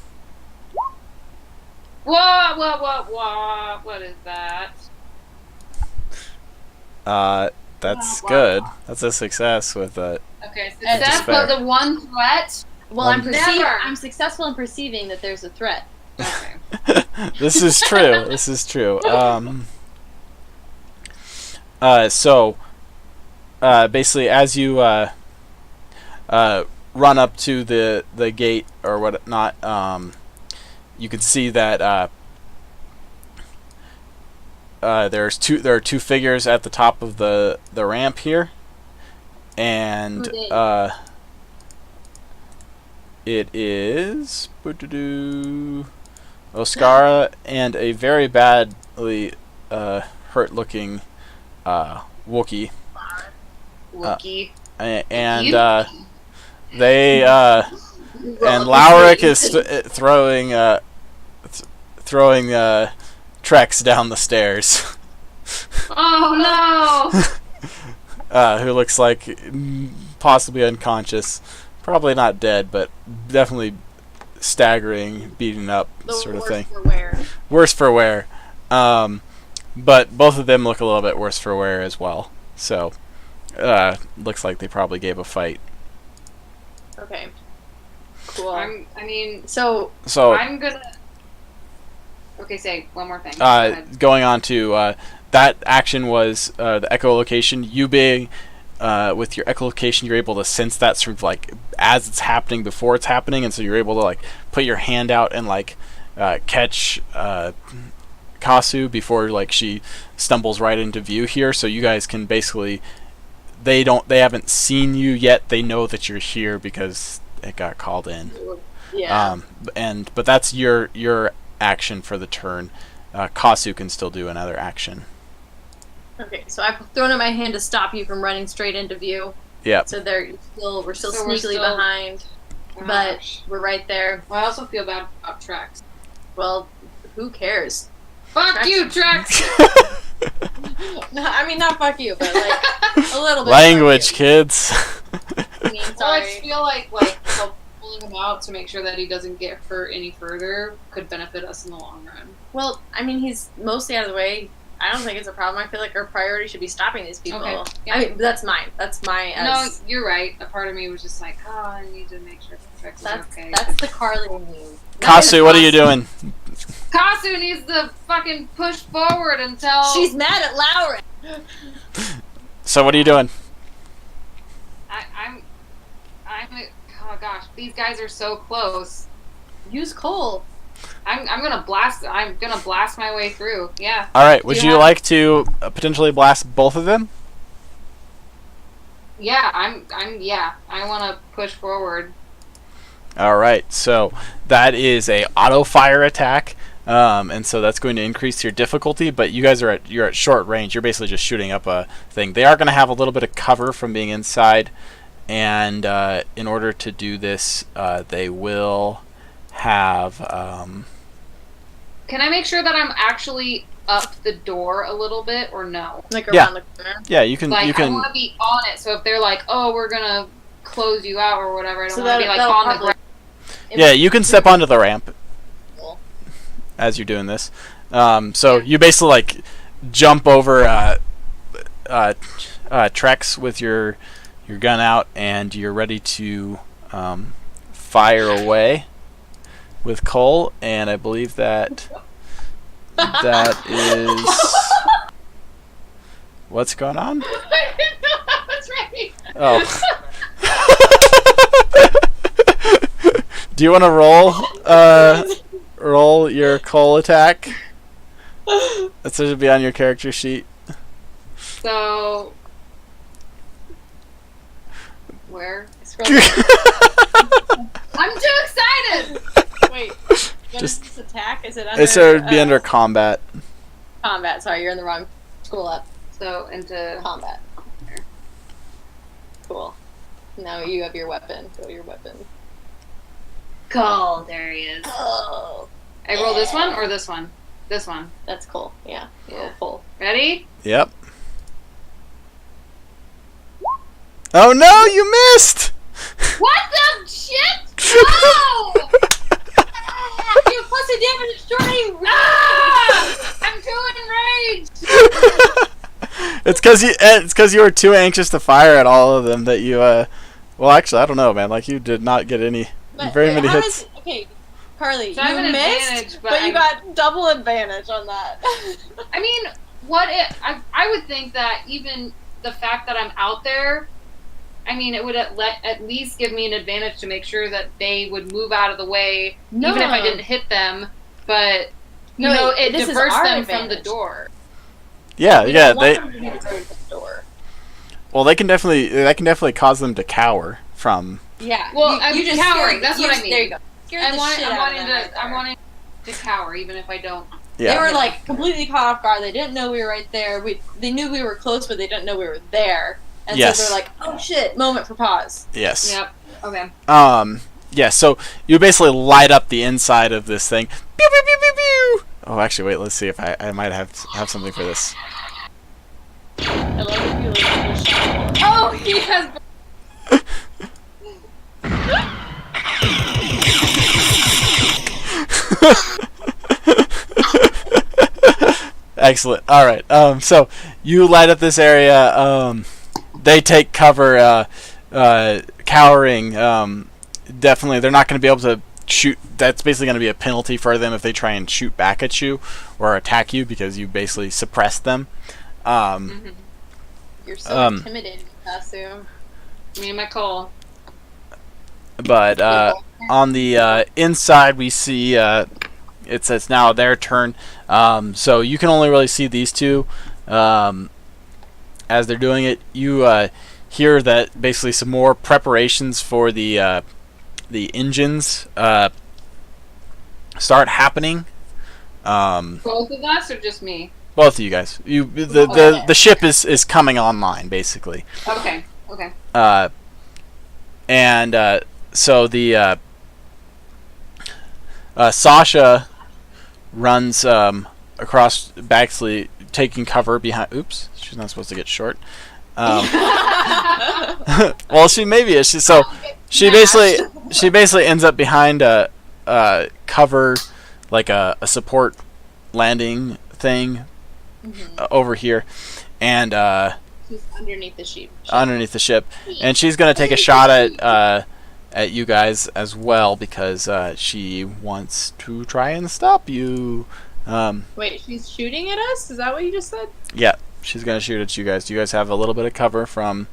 Whoa! What is that? That's Wow. good. That's a success with a. Okay, And success despair. was the one threat. Well, Never. I'm successful in perceiving that there's a threat. Okay. This is true. This is true. So, basically, as you run up to the gate or whatnot, you can see that there are two figures at the top of the ramp here, and Okay. it is Oscara and a very badly hurt-looking Wookiee. Wookie. And You? they and Lowrick is throwing Trex down the stairs. Oh no! Who looks like possibly unconscious, probably not dead, but definitely staggering, beaten up, The sort of worse thing. for wear. Worse for wear. But both of them look a little bit worse for wear as well. So, looks like they probably gave a fight. Okay. Cool. I mean, So So, I'm gonna. Okay, say one more thing. Go ahead. going on to that action was the echolocation. You being with your echolocation, you're able to sense that sort of like as it's happening before it's happening, and so you're able to like put your hand out and like catch Kasu before like she stumbles right into view here. So you guys can basically they haven't seen you yet. They know that you're here because it got called in. yeah. But that's your action for the turn. Kasu can still do another action. Okay, so I've thrown up my hand to stop you from running straight into view. Yeah. So we're still So we're sneakily still- behind, Oh, but gosh. we're right there. Well, I also feel bad about Trex. Well, who cares? Fuck Trex. you, Trex! No, I mean not fuck you, but like a little bit. Language, fuck kids. you. I mean, So I just sorry. feel like pulling him out to make sure that he doesn't get hurt any further could benefit us in the long run. Well, I mean he's mostly out of the way. I don't think it's a problem. I feel like our priority should be stopping these people. Okay, yeah. I mean, that's mine. That's my. No, you're right. A part of me was just like, oh, I need to make sure that Trex is that's okay. that's the Carly in you. Kasu, what are you doing? Kasu needs to fucking push forward until She's mad at Lauren. So what are you doing? I'm. Oh gosh, these guys are so close. Use Cole. I'm gonna blast. I'm gonna blast my way through. Yeah. All right. Would Do you you have- like to potentially blast both of them? Yeah. Yeah. I want to push forward. All right. So that is a auto fire attack, and so that's going to increase your difficulty. But you guys you're at short range. You're basically just shooting up a thing. They are going to have a little bit of cover from being inside, and in order to do this, they will have. Can I make sure that I'm actually up the door a little bit, or no? Like Yeah. around the corner. Yeah, you can. Like you I can. want to be on it. So if they're like, "Oh, we're gonna close you out" or whatever, I don't So want to be like that'll on the probably- ground. Yeah, you can step onto the ramp Cool. as you're doing this. So you basically like jump over Trex with your gun out, and you're ready to fire away with Cole. And I believe that is what's going on. I didn't know I was ready. Oh. Do you want to roll your Cole attack? That should be on your character sheet. So where? Scroll down. I'm too excited. Wait. What Just- is this attack? Is it under? It should be under combat. combat. Sorry, you're in the wrong. Scroll up. So into Combat. Cool. Now you have your weapon. Go to your weapon. Cole. There he is. Oh, I roll this one or this one? This one. that's cool. Yeah. Yeah. Cool. Ready? Yep. Oh no, you missed! What the shit? No! You plus a damage extraordinary. Ah! I'm too enraged. It's because you were too anxious to fire at all of them that you well actually I don't know, man, like you did not get any very many how hits. okay, Carly, So I have you an missed, advantage, but, but you I'm- got double advantage on that. I mean, what if I would think that even the fact that I'm out there, I mean, it would at least give me an advantage to make sure that they would move out of the way, No. even if I didn't hit them. But you No, know, it this is diverts our them from the advantage. door. Yeah, We yeah, don't want they them to be diverted from the door. well they can definitely cause them to cower from Yeah. Well, I'm just cowering, scared- that's what I mean. There you go. Scared the shit I'm out wanting of them right to. I'm there. wanting to cower, even if I don't. yeah. They were like completely caught off guard. They didn't know we were right there. They knew we were close, but they didn't know we were there. And Yes. so they're like, "Oh shit!" Moment for pause. Yes. Yep. Okay. Yeah, so you basically light up the inside of this thing. Pew, pew, pew, pew, pew. Oh, actually, wait. Let's see if I might have something for this. I love that you like the shot. Oh, he has. Excellent. All right. So you light up this area. They take cover, cowering. Definitely, they're not going to be able to shoot. That's basically going to be a penalty for them if they try and shoot back at you or attack you because you basically suppressed them. You're so intimidating, Kasu. Me and my call. But on the inside, we see it says now their turn. So you can only really see these two as they're doing it. You hear that basically some more preparations for the engines start happening. Both of us or just me? Both of you guys. The ship is coming online basically. Okay. And so the Sasha runs across Baxley, taking cover behind. Oops, she's not supposed to get short. Well, she maybe is. She basically ends up behind a cover, like a support landing thing over here, and She's underneath the ship. And she's gonna take a shot at you guys as well because she wants to try and stop you. Wait, she's shooting at us? Is that what you just said? Yeah, she's gonna shoot at you guys. You guys have a little bit of cover from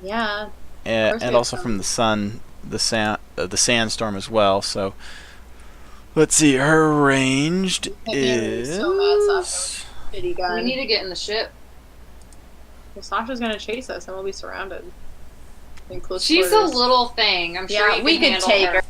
Yeah. and also from the sun, the sandstorm as well. So let's see, her ranged is. So bad, Sasha. Pity gun. We need to get in the ship. Well, Sasha's gonna chase us, and we'll be surrounded. In close She's quarters. a little thing. I'm sure you we can could handle take her. her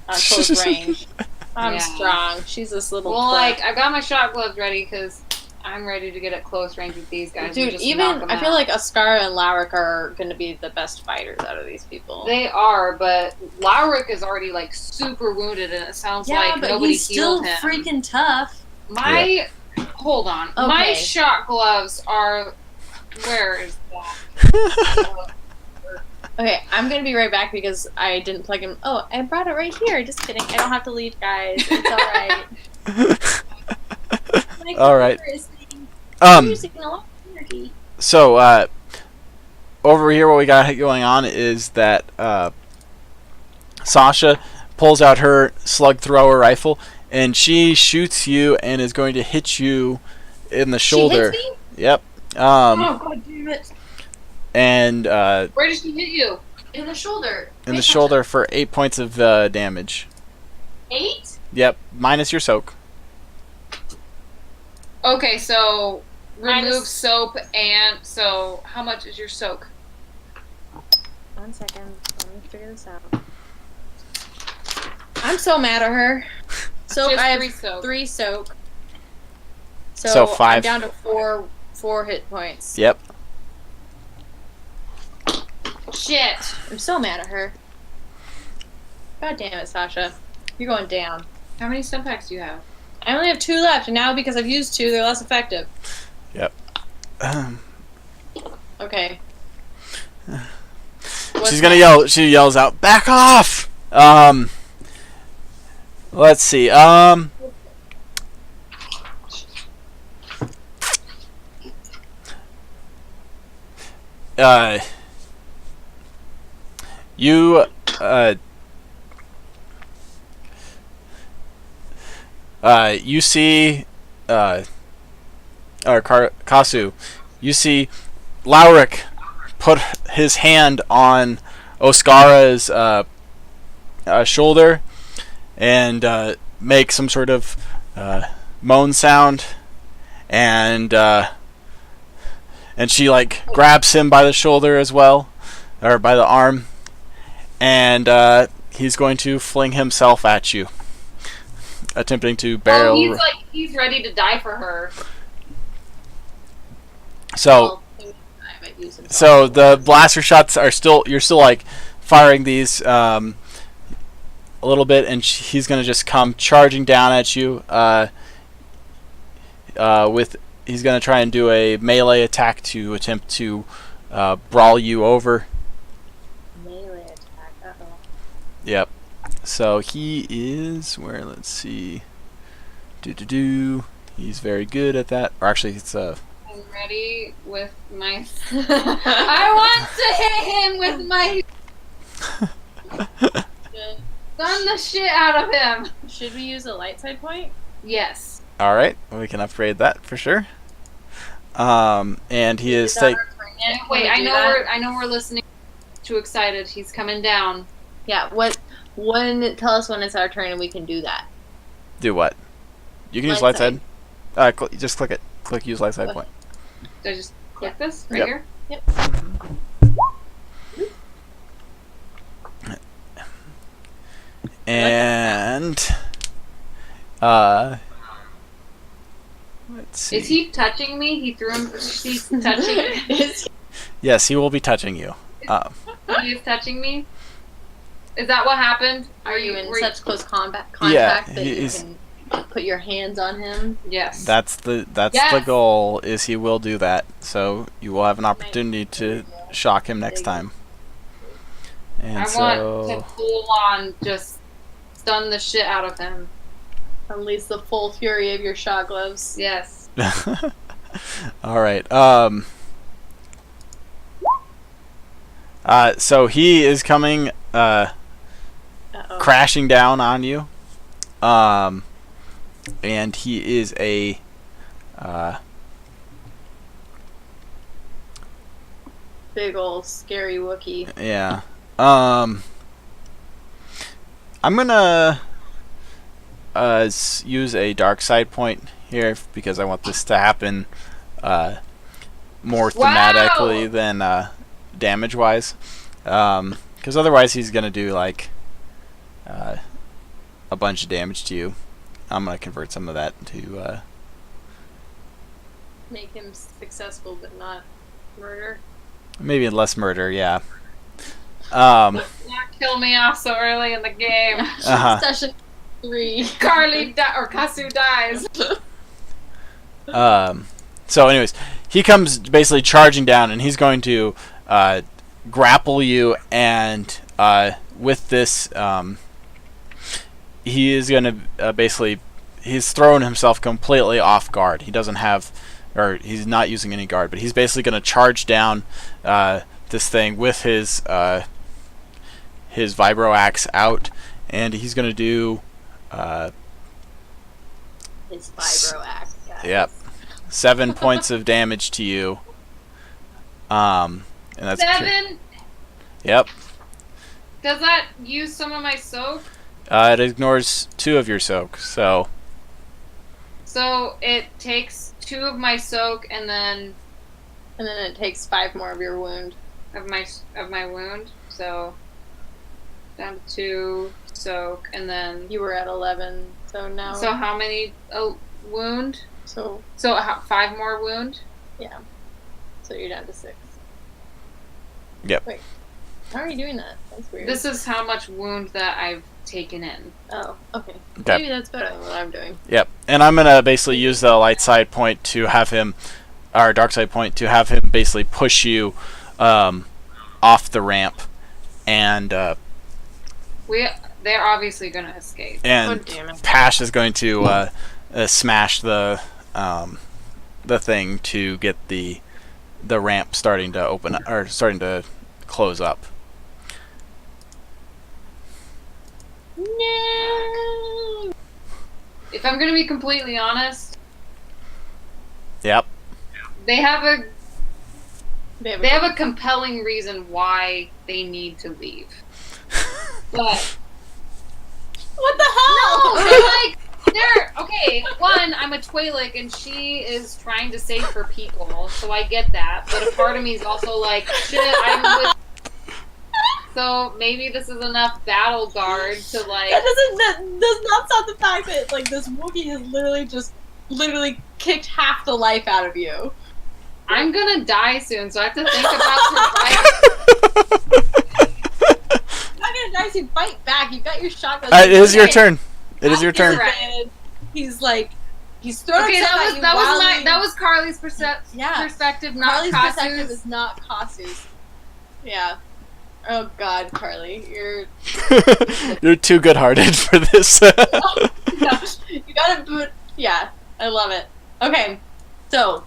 on close range. I'm Yeah. strong. She's this little. Well, twit. like I've got my shot gloves ready because I'm ready to get at close range with these guys. and Dude, just even knock 'em I feel out. like Askara and Lowrick are going to be the best fighters out of these people. They are, but Lowrick is already like super wounded, and it sounds like nobody healed him. freaking tough. Hold on. Okay. My shot gloves are. Where is that? Okay, I'm gonna be right back because I didn't plug him. Oh, I brought it right here. Just kidding. I don't have to leave, guys. It's all right. My All right. computer is using a lot of energy. So over here, what we got going on is that Sasha pulls out her slug thrower rifle and she shoots you and is going to hit you in the shoulder. She hits me? Yep. Oh god damn it! And Where did she hit you? In the shoulder. in the shoulder for 8 points of damage. 8? Yep, minus your soak. Okay, so remove Minus- soap and so how much is your soak? 1 second. Let me figure this out. I'm so mad at her. Soak. Just I have 3 soak. 3 soak. So I'm 5. down to 4 hit points. Yep. Shit. I'm so mad at her. God damn it, Sasha. You're going down. How many stun packs do you have? I only have 2 left, and now because I've used 2, they're less effective. Yep. Okay. She's gonna yell. She yells out, "Back off!" Let's see. You you see Kasu, you see Lowrick put his hand on Oskara's shoulder and make some sort of moan sound, and she like grabs him by the shoulder as well, or by the arm, and he's going to fling himself at you, attempting to barrel. Oh, he's ready to die for her. So the blaster shots are still, you're still like firing these a little bit, and he's gonna just come charging down at you. He's gonna try and do a melee attack to attempt to brawl you over. Melee attack. Uh-oh. Yep. So he is where? Let's see. He's very good at that. Or actually, it's I'm ready with my. I want to hit him with my. Stun the shit out of him. Should we use a light side point? Yes. all right. We can upgrade that for sure. And he is take. Wait, I know we're listening. Too excited. He's coming down. Yeah. Tell us when it's our turn and we can do that. Do what? You can use Light light side. Just click it. Click use light side point. Do I just click this right Yep. here? Yep. And let's see. Is he touching me? He threw him. He's touching me. Yes, he will be touching you. He is touching me. Is that what happened? Are you in were such close contact Yeah, that you can put your hands on him? Yes. That's the Yes! goal. Is he will do that. So you will have an opportunity to shock him next time. And I want to full on just stun the shit out of him. Unleash the full fury of your shot gloves. Yes. All right. So he is coming Uh-oh. crashing down on you. And he is a Big ol' scary Wookiee. yeah. I'm gonna use a dark side point here because I want this to happen more thematically than damage wise. Because otherwise he's gonna do like a bunch of damage to you. I'm gonna convert some of that to Make him successful but not murder. maybe less murder. Yeah. Um, Not kill me off so early in the game. Uh-huh. Session 3. Carly or Kasu dies. So anyways, he comes basically charging down, and he's going to grapple you, and with this, he is going to basically, he's thrown himself completely off guard. He doesn't have, or he's not using any guard, but he's basically going to charge down this thing with his vibro axe out, and he's going to do His vibro axe, guys. Yep. 7 points of damage to you. And that's 7? Yep. Does that use some of my soak? It ignores 2 of your soak, so So it takes 2 of my soak and then And then it takes 5 more of your wound. of my wound. So down to 2 soak and then. You were at 11, so now. So how many wound? So 5 more wound. yeah. So you're down to 6. Yep. Wait. How are you doing that? That's weird. This is how much wound that I've taken in. Oh, okay. Okay. Maybe that's better than what I'm doing. Yep. And I'm gonna basically use the light side point to have him, or dark side point to have him basically push you off the ramp, and They're obviously gonna escape. and Oh, damn it. Pash is going to smash the thing to get the ramp starting to open up, or starting to close up. No. If I'm gonna be completely honest, Yep. they have a They have a compelling reason why they need to leave. But What the hell? no, they're okay. One, I'm a Twi'lek and she is trying to save her people, so I get that. But a part of me is also like, shit, I'm with. So maybe this is enough battle guard to like. That does not stop the fact that like this Wookiee has literally kicked half the life out of you. I'm gonna die soon, so I have to think about surviving. I'm gonna die soon. Fight back. You got your shotgun. It is your turn. It is your turn. Right. He's like, he's throwing Okay, himself at you while you- that was Carly's Yeah. perspective, not Carly's perspective Kasu's. is not Kasu's. Yeah. Oh God, Carly, you're. You're too good-hearted for this. You gotta boot. Yeah. I love it. Okay, so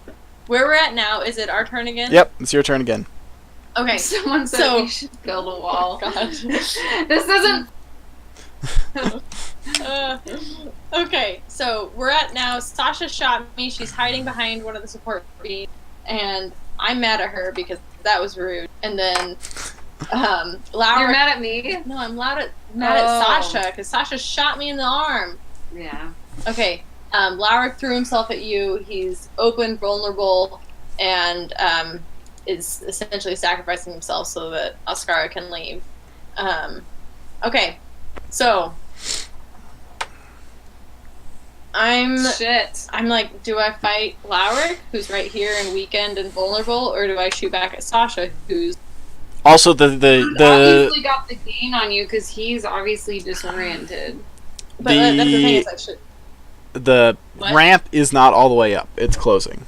where we're at now, is it our turn again? Yep, it's your turn again. Okay, Someone said so we should build a wall. God. This isn't. Okay, so we're at now. Sasha shot me. She's hiding behind one of the support beams, and I'm mad at her because that was rude. And then, Laura. You're mad at me? No, I'm mad at Sasha because Sasha shot me in the arm. Yeah. Okay, Lauric threw himself at you. He's open, vulnerable, and is essentially sacrificing himself so that Ascara can leave. Okay, so I'm like, do I fight Lauric, who's right here and weakened and vulnerable, or do I shoot back at Sasha, who's Also, the obviously got the gain on you because he's obviously disoriented. But that's the thing is, I should. the What? ramp is not all the way up. It's closing.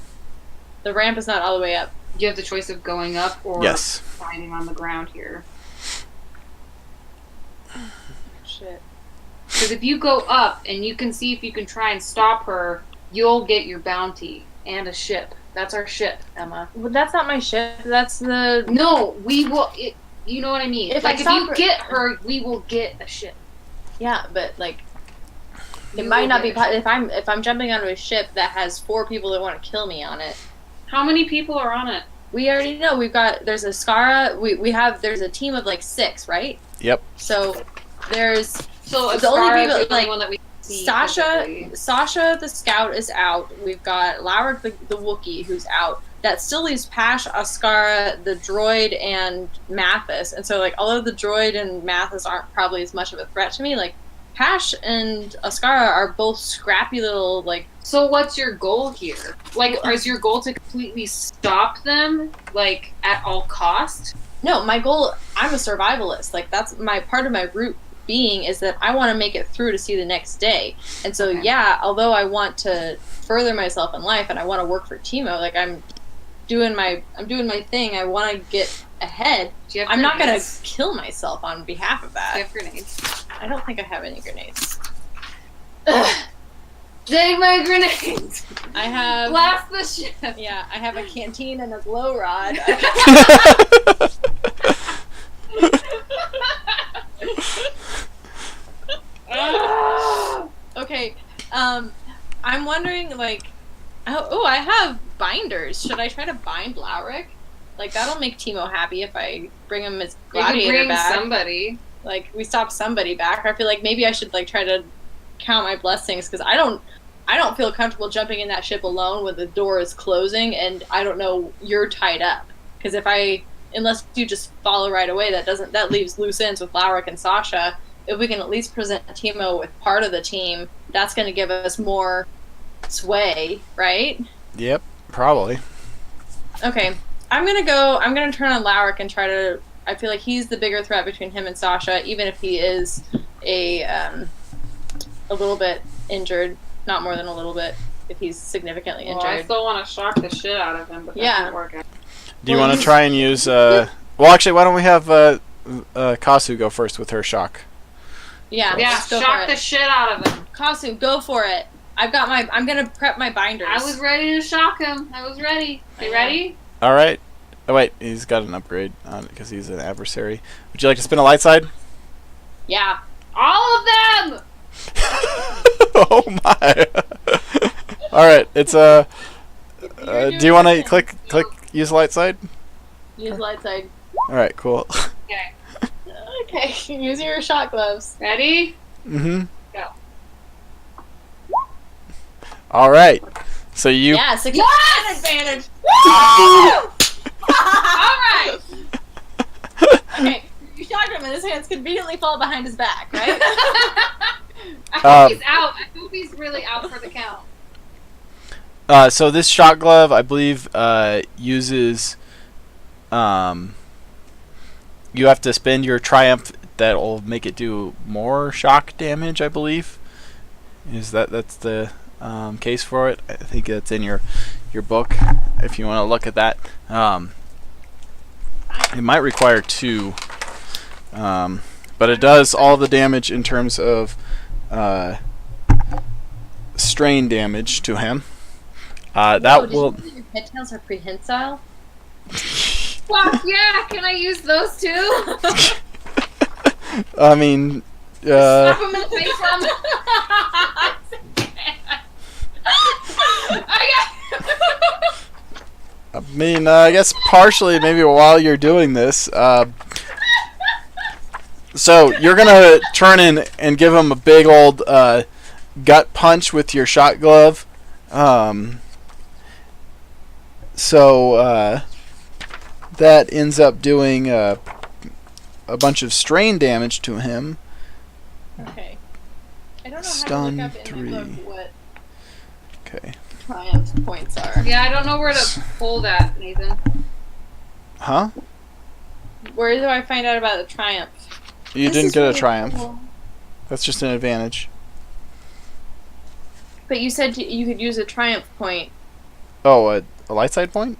The ramp is not all the way up. You have the choice of going up or Yes. fighting on the ground here. Shit. Because if you go up and you can see if you can try and stop her, you'll get your bounty and a ship. That's our ship, Emma. Well, that's not my ship. That's the. No, we will. You know what I mean? If I If stop you her- get her, we will get a ship. Yeah, but like, it You might will not be. get a ship. If I'm jumping onto a ship that has 4 people that want to kill me on it. How many people are on it? We already know there's a Skara. There's a team of like 6, right? Yep. So there's So The only Ascara is people, the only like, one that we see Sasha. physically. Sasha the scout is out. We've got Lauric the Wookiee who's out. That still leaves Pash, Ascara, the droid, and Mathis. And so like although the droid and Mathis aren't probably as much of a threat to me, like Pash and Ascara are both scrappy little like. So what's your goal here? Like, is your goal to completely stop them, like, at all cost? No, my goal. I'm a survivalist. Like that's my part of my root being is that I want to make it through to see the next day. And so Okay. yeah, although I want to further myself in life and I want to work for Timo, like I'm doing my thing. I want to get ahead. Do you have I'm not gonna grenades? kill myself on behalf of Do you that. have grenades? I don't think I have any grenades. Take my grenades! I have. Blast the ship! Yeah, I have a canteen and a glow rod. Okay, I'm wondering, like, I have binders. Should I try to bind Lauric? Like, that'll make Timo happy if I bring him his You can gladiator bring back. somebody. Like, we stop somebody back. I feel like maybe I should, like, try to count my blessings, because I don't feel comfortable jumping in that ship alone when the door is closing, and I don't know you're tied up. Because unless you just follow right away, that leaves loose ends with Lauric and Sasha. If we can at least present Timo with part of the team, that's going to give us more sway, right? Yep. Probably. Okay, I'm gonna turn on Lauric and try to. I feel like he's the bigger threat between him and Sasha, even if he is a little bit injured, not more than a little bit. If he's significantly Well, I injured. still want to shock the shit out of him, but that Yeah. didn't work out. Do you Well, want to try and use? Well, actually, why don't we have Kasu go first with her shock? Yeah, Yeah, let's go for shock it. the shit out of him. Kasu, go for it. I'm gonna prep my binders. I was ready to shock him. I was ready. You ready? All right. Oh wait, he's got an upgrade on it because he's an adversary. Would you like to spin a light side? Yeah. All of them! Oh my! All right, it's do you want to click use light side? Use light side. All right, cool. Okay. Okay, use your shot gloves. Ready? Mhm. Go. All right. So you. Yeah, 60% advantage. Alright! Okay, you shocked him and his hands conveniently fall behind his back, right? I hope Um, he's out. I hope he's really out for the count. So this shock glove, I believe, uses. You have to spend your triumph. That'll make it do more shock damage, I believe. That's the case for it? I think that's in your book. If you want to look at that, it might require 2, but it does all the damage in terms of strain damage to him. Whoa, That did you will. know that your pet tails are prehensile? Fuck yeah! Can I use those too? I mean, Slap him in the face. I guess partially maybe while you're doing this. So you're gonna turn in and give him a big old gut punch with your shot glove. So that ends up doing a bunch of strain damage to him. Okay. I don't know Stun how to look up in my 3. book what Okay. triumph points are. Yeah, I don't know where to pull that, Nathan. Huh? Where do I find out about the triumph? You This didn't is get a really triumph. cool. That's just an advantage. But you said you could use a triumph point. Oh, a light side point?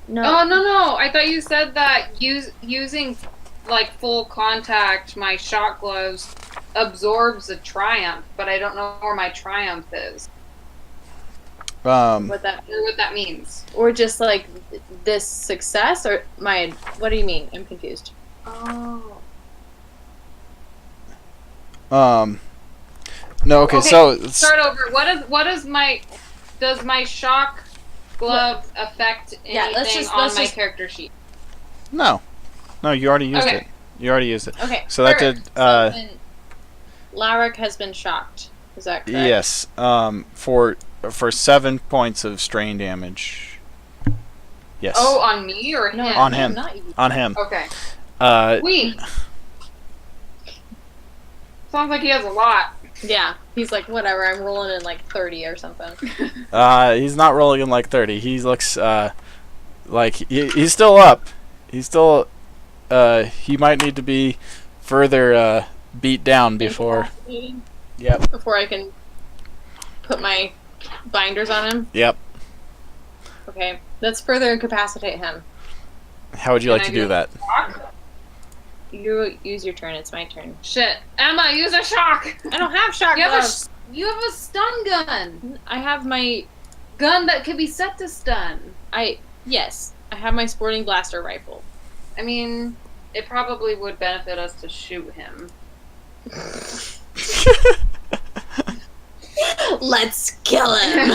No. Oh no! I thought you said that using like full contact, my shot gloves absorbs a triumph, but I don't know where my triumph is What that or what that means. or just like this success or my what do you mean? I'm confused. Oh. No, okay, Okay, so it's, Start over. Does my shock glove affect anything Yeah, on let's my just- character sheet? no, you already used Okay. it. You already used it. Okay. So that perfect. did, So then Larrick has been shocked. Is that correct? yes, for 7 points of strain damage. Yes. Oh, on me or No, him? On him. Not you. On him. Okay. Uh, Sounds like he has a lot. Yeah. He's like, whatever, I'm rolling in like 30 or something. he's not rolling in like 30. He looks, like he's still up. He's still, he might need to be further, beat down before. Yep. Before I can put my binders on him. Yep. Okay. Let's further incapacitate him. How would you Can like I to do do that? You use your turn. It's my turn. Shit. Emma, use a shock! I don't have shock You have gloves. you have a stun gun! I have my Gun that can be set to stun. yes. I have my sporting blaster rifle. I mean, it probably would benefit us to shoot him. Let's kill him.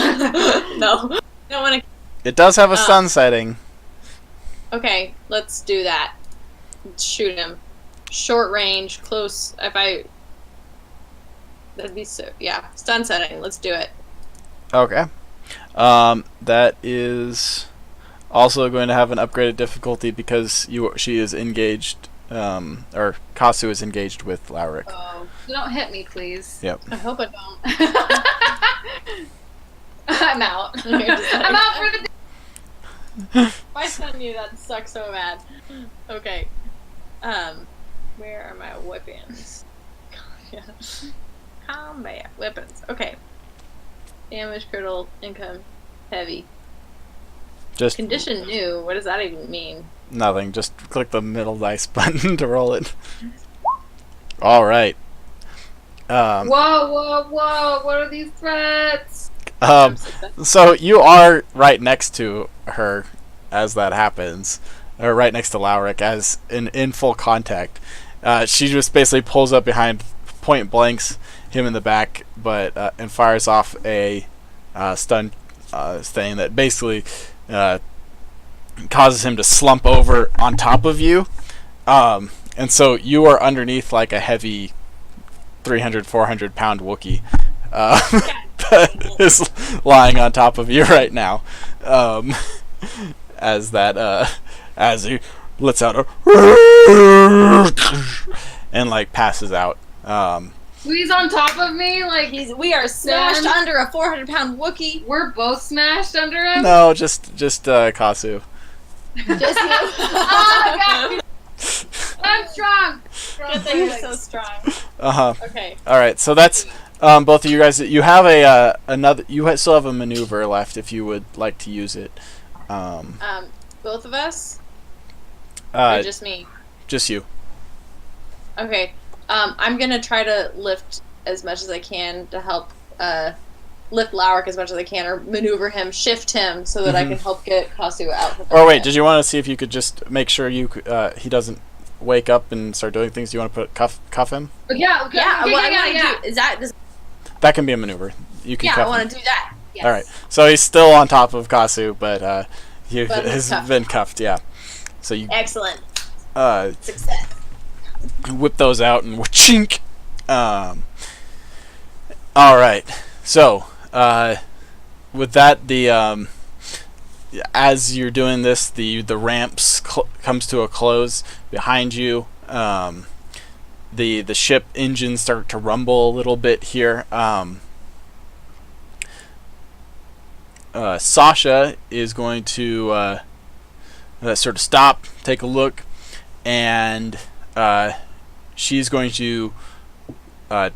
No. I don't want to. It does have a stun setting. Okay, let's do that. Let's shoot him. Short range, close. That'd be so. Yeah, stun setting. Let's do it. Okay. That is also going to have an upgraded difficulty because she is engaged, or Kasu is engaged with Lauric. Oh. Don't hit me, please. Yep. I hope I don't. I'm out. You're just like- I'm out for the day. If I stun you, that sucks so bad. Okay. Where are my weapons? Yeah. Combat weapons. Okay. Damage, critical, income, heavy. Just Condition new. What does that even mean? nothing. Just click the middle dice button to roll it. All right. Whoa, whoa, whoa. What are these threats? So you are right next to her as that happens, or right next to Lauric as in full contact. She just basically pulls up behind, point blanks him in the back, but and fires off a stun thing that basically causes him to slump over on top of you, and so you are underneath like a heavy 300-400 pound Wookiee. That is lying on top of you right now, as he lets out a and like passes out. He's on top of me, like We are smashed Done. under a 400-pound Wookiee. we're both smashed under him. No, just Kasu. Just Oh, God. I'm strong. Good thing you're so strong. Okay. All right, so that's both of you guys. You have a another. Still have a maneuver left if you would like to use it. Both of us? Or Uh, just me? just you. Okay. I'm gonna try to lift as much as I can to help lift Lowrick as much as I can, or maneuver him, shift him, so that I can help get Kasu out. Or wait, did you want to see if you could just make sure he doesn't wake up and start doing things? Do you want to cuff him? Yeah, okay, Yeah, okay, what I yeah, want to yeah. do is that. That can be a maneuver. You can Yeah, cuff I want him. to do that. Yes. All right. So he's still on top of Kasu, but he But he's has cuffed. been cuffed. Yeah. So you Excellent success. success. Whip those out and chink. All right. So with that, the as you're doing this, the ramps comes to a close behind you. The ship engines start to rumble a little bit here. Sasha is going to sort of stop, take a look, and she's going to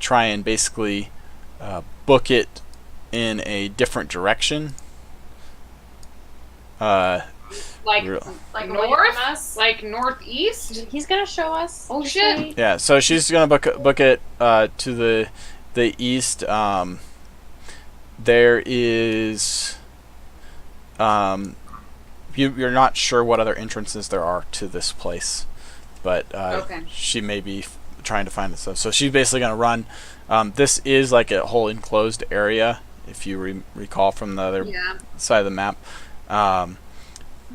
try and basically book it in a different direction. Like Real- Like north, away from us. like northeast. He's gonna show us. Oh, Just shit. wait. Yeah, so she's gonna book it to the east. There is you're not sure what other entrances there are to this place, but Okay. she may be trying to find it. So she's basically gonna run. This is like a whole enclosed area, if you recall from the other Yeah. side of the map.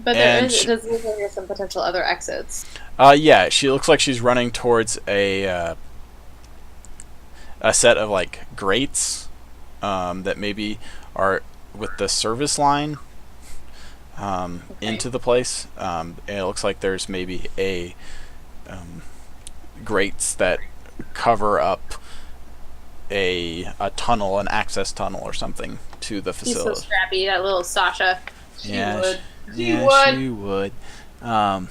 But there And is. It does look like there's some potential other exits. Yeah, she looks like she's running towards a set of like grates that maybe are with the service line into the place. And it looks like there's maybe a grates that cover up a tunnel, an access tunnel or something to the He's so facility. scrappy, that little Sasha. Yeah, would. she would.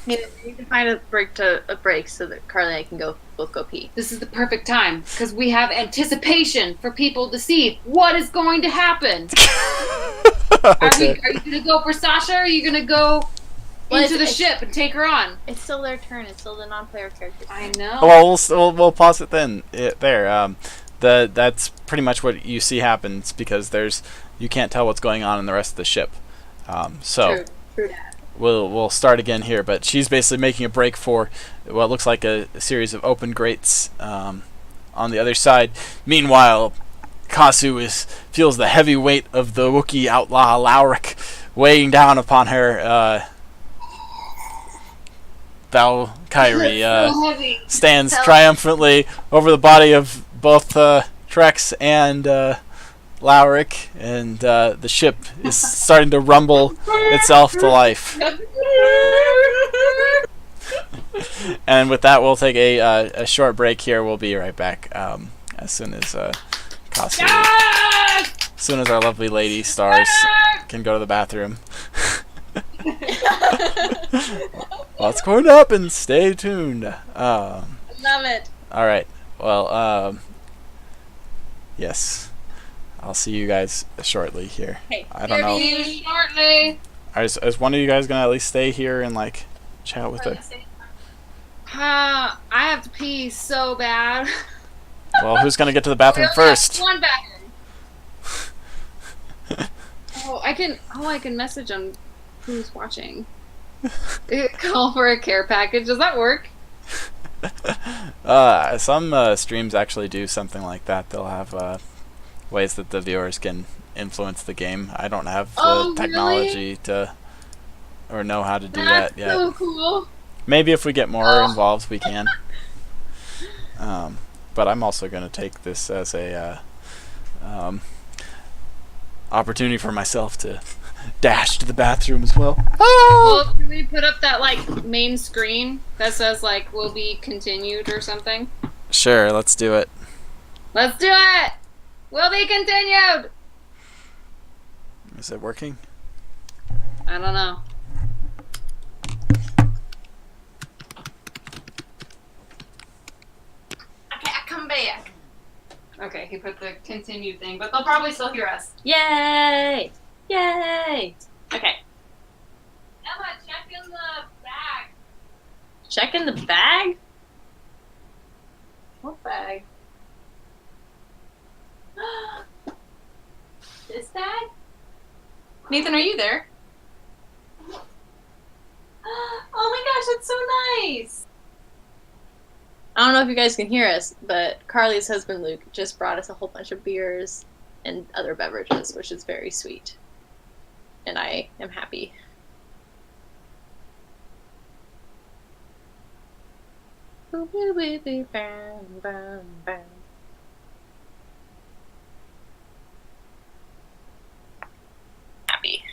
We need to find a break so that Carly and I can both go pee. This is the perfect time because we have anticipation for people to see what is going to happen. Okay. Are you gonna go for Sasha? Or are you gonna go Well, into the it's- ship and take her on? It's still their turn. It's still the non-player character. I know. Well, we'll pause it then. There. That's pretty much what you see happens because you can't tell what's going on in the rest of the ship. So True that. we'll start again here. But she's basically making a break for what looks like a series of open grates on the other side. Meanwhile, Kasu feels the heavy weight of the Wookiee outlaw Lowrick weighing down upon her. Valkyrie so heavy. stands Tell- triumphantly over the body of both Trex and Lowrick, and the ship is starting to rumble itself to life. And with that, we'll take a short break here. We'll be right back as soon as Kasu, as soon as our lovely lady stars can go to the bathroom. Lots going to happen. Stay tuned. Love it. All right. Well, yes. I'll see you guys shortly here. Hey, I don't know. See you shortly. Is one of you guys gonna at least stay here and like chat with her? I have to pee so bad. Well, who's gonna get to the We bathroom only have first? one bathroom. I can message on who's watching. Call for a care package. Does that work? Some streams actually do something like that. They'll have ways that the viewers can influence the game. I don't have the Oh, really? technology to or know how to do That's that yet. so cool. Maybe if we get more Oh. involved, we can. But I'm also going to take this as a opportunity for myself to dash to the bathroom as well. Well, can we put up that like main screen that says like "will be continued" or something? Sure, let's do it. Let's do it. Will be continued. Is it working? I don't know. Okay, I come back. Okay, he put the continued thing, but they'll probably still hear us. Yay! Yay! Okay. Emma, check in the bag. Check in the bag? What bag? This guy? Nathan, are you there? Oh my gosh, that's so nice! I don't know if you guys can hear us, but Carly's husband Luke just brought us a whole bunch of beers and other beverages, which is very sweet. And I am happy. Happy.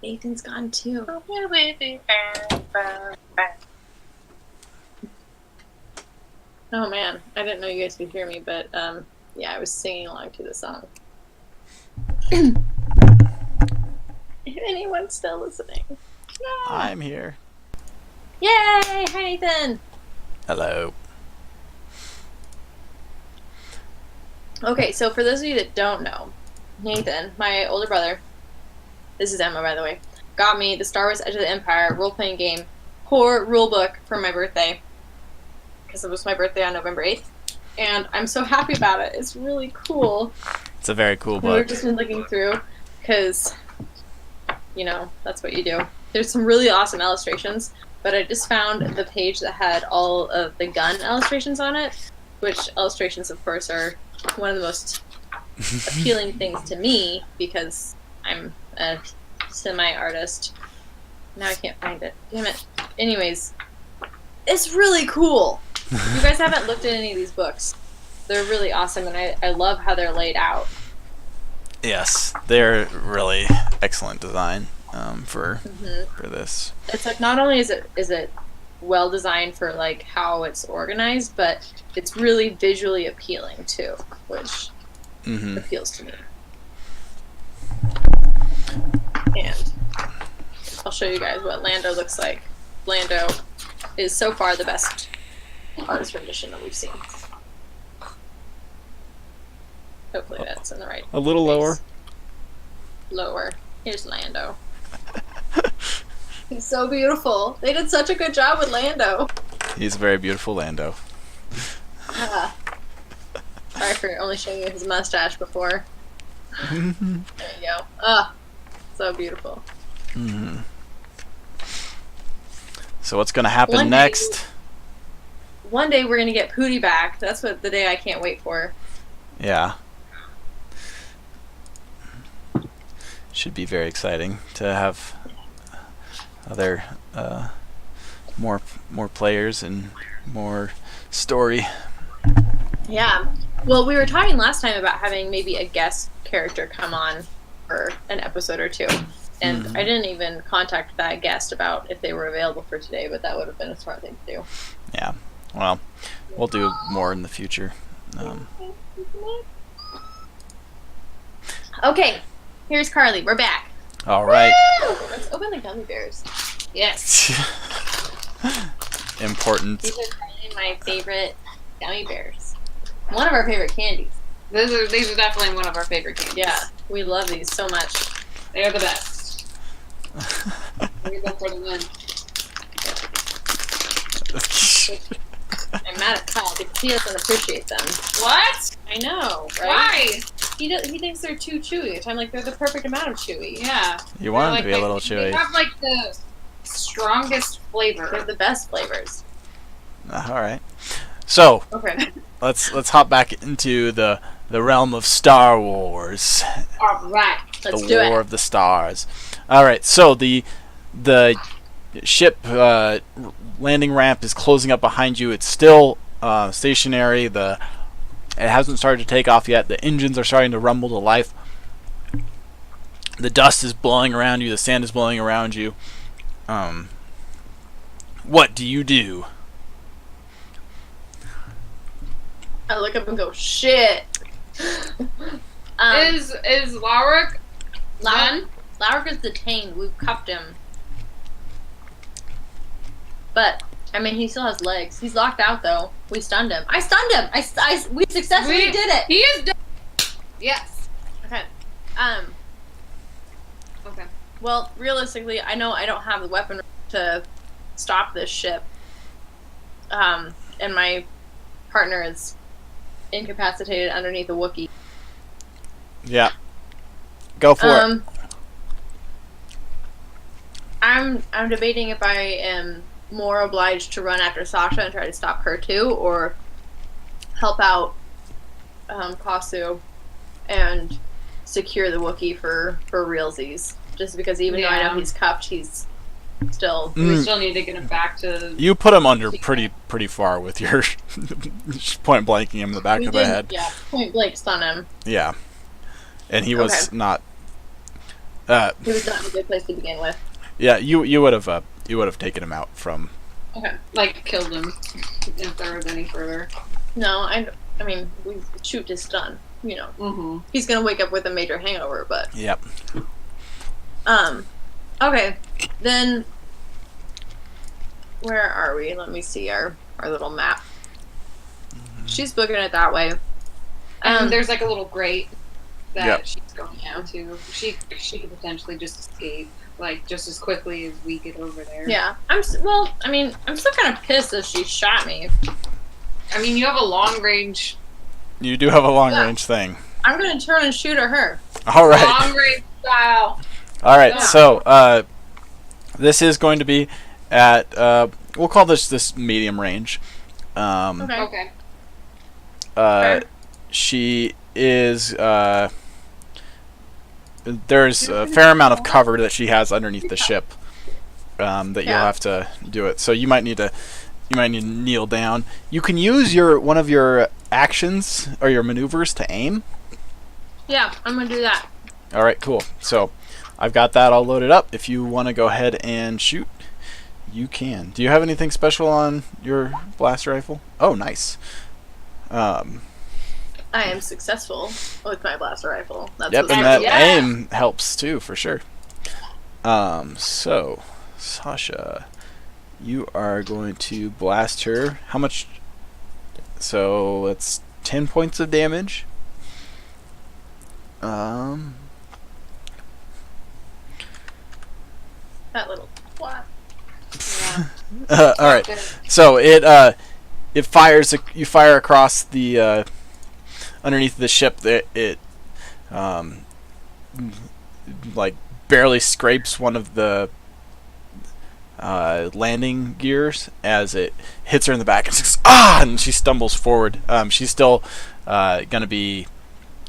Nathan's gone too. Oh man, I didn't know you guys could hear me, but yeah, I was singing along to the song. If anyone's still listening. Yeah. I'm here. Yay! Hi Nathan! Hello. Okay, so for those of you that don't know, Nathan, my older brother, this is Emma by the way, got me the Star Wars Edge of the Empire role-playing game core rulebook for my birthday. Because it was my birthday on November 8th. And I'm so happy about it. It's really cool. It's a very cool We've book. just been looking through because, you know, that's what you do. There's some really awesome illustrations, but I just found the page that had all of the gun illustrations on it, which illustrations, of course, are one of the most appealing things to me because I'm a semi-artist. Now I can't find it. Damn it. Anyways, it's really cool. If you guys haven't looked at any of these books, they're really awesome, and I love how they're laid out. Yes, they're really excellent design for this. It's like not only is it well designed for like how it's organized, but it's really visually appealing too, which appeals to me. And I'll show you guys what Lando looks like. Lando is so far the best artist rendition that we've seen. Hopefully that's in the right A little lower. place. Lower. Here's Lando. He's so beautiful. They did such a good job with Lando. He's a very beautiful Lando. Sorry for only showing you his mustache before. There you go. So beautiful. So what's going to happen next? One day we're going to get Pootie back. That's what the day I can't wait for. Yeah. Should be very exciting to have other more players and more story. Yeah. Well, we were talking last time about having maybe a guest character come on for an episode or two. And I didn't even contact that guest about if they were available for today, but that would have been a smart thing to do. Yeah. Well, we'll do more in the future. Okay. Here's Carly. We're back. All right. Woo! Let's open the gummy bears. Yes. Important. These are probably my favorite gummy bears. One of our favorite candies. These are definitely one of our favorite games. Yeah, we love these so much. They are the best. We go for the win. I'm mad at Kyle because he doesn't appreciate them. What? I know, right? Why? He thinks they're too chewy. I'm like, they're the perfect amount of chewy. Yeah. You want them to be a little They chewy. have like the strongest flavor. They're the best flavors. All right. So Okay. let's hop back into the realm of Star Wars. All right. Let's the do War it. of the Stars. All right. So the ship landing ramp is closing up behind you. It's still stationary. It hasn't started to take off yet. The engines are starting to rumble to life. The dust is blowing around you. The sand is blowing around you. What do you do? I look up and go, shit. Is Lauric done? Lauric is detained. We've cuffed him. But, I mean, he still has legs. He's locked out, though. We stunned him. I stunned him! We successfully did it! He is done. Yes. Okay. Okay. Well, realistically, I know I don't have the weapon to stop this ship. And my partner is incapacitated underneath a Wookiee. Yeah. Go for it. I'm debating if I am more obliged to run after Sasha and try to stop her too, or help out Kasu and secure the Wookiee for realsies. Just because even though I know he's cuffed, he's still. We still need to get him back to. You put him under pretty far with your point blanking him in the back of the head. Yeah, point blank stun him. Yeah, and he was not. He was not in a good place to begin with. Yeah, you would have taken him out from. Okay, like killed him if there was any further. No, I mean we shoot to stun. You know, he's gonna wake up with a major hangover, but. Yep. Okay, then. Where are we? Let me see our little map. She's booking it that way. And there's like a little grate that Yep. she's going into. She could potentially just escape like just as quickly as we get over there. Yeah, I'm still kind of pissed that she shot me. I mean, you have a long range. You do have a long range thing. I'm gonna turn and shoot at her. All right. Long range style. All right. Yeah. So this is going to be at we'll call this medium range. Okay. Okay. She is there's a fair amount of cover that she has underneath the ship that you'll have to do it. So you might need to kneel down. You can use one of your actions or your maneuvers to aim. Yeah, I'm gonna do that. All right, cool. So I've got that all loaded up. If you want to go ahead and shoot, you can. Do you have anything special on your blaster rifle? Oh, nice. I am successful with my blaster rifle. That's Yep, what's and that important. aim helps too, for sure. So, Sasha, you are going to blast her. How much? So, it's 10 points of damage. That little twat. Yeah. All right. So it fires. You fire across the underneath the ship. That it like barely scrapes one of the landing gears as it hits her in the back and says, "Ah!" and she stumbles forward. She's still gonna be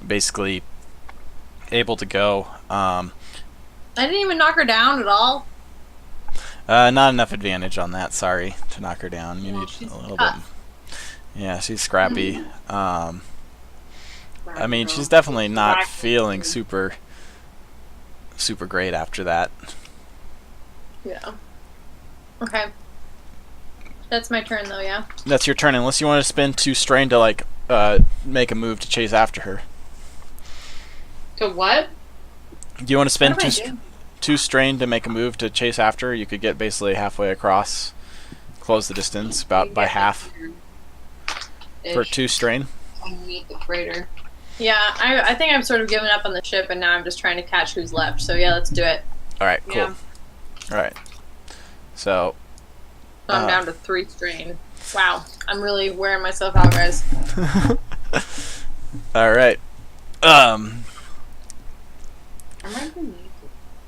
basically able to go. I didn't even knock her down at all. Not enough advantage on that. Sorry, to knock her down. You need she's a little bit. Yeah, she's scrappy. I mean, she's definitely not feeling super great after that. Yeah. Okay. That's my turn, though. Yeah. That's your turn, unless you want to spend 2 strain to like make a move to chase after her. To what? Do you want to spend What do I do? 2 strain to make a move to chase after her? You could get basically halfway across, close the distance about by half for 2 strain. Meet the freighter. Yeah, I think I've sort of given up on the ship, and now I'm just trying to catch who's left. So yeah, let's do it. All right, cool. Yeah. All right, so So I'm down to 3 strain. Wow, I'm really wearing myself out, guys. all right.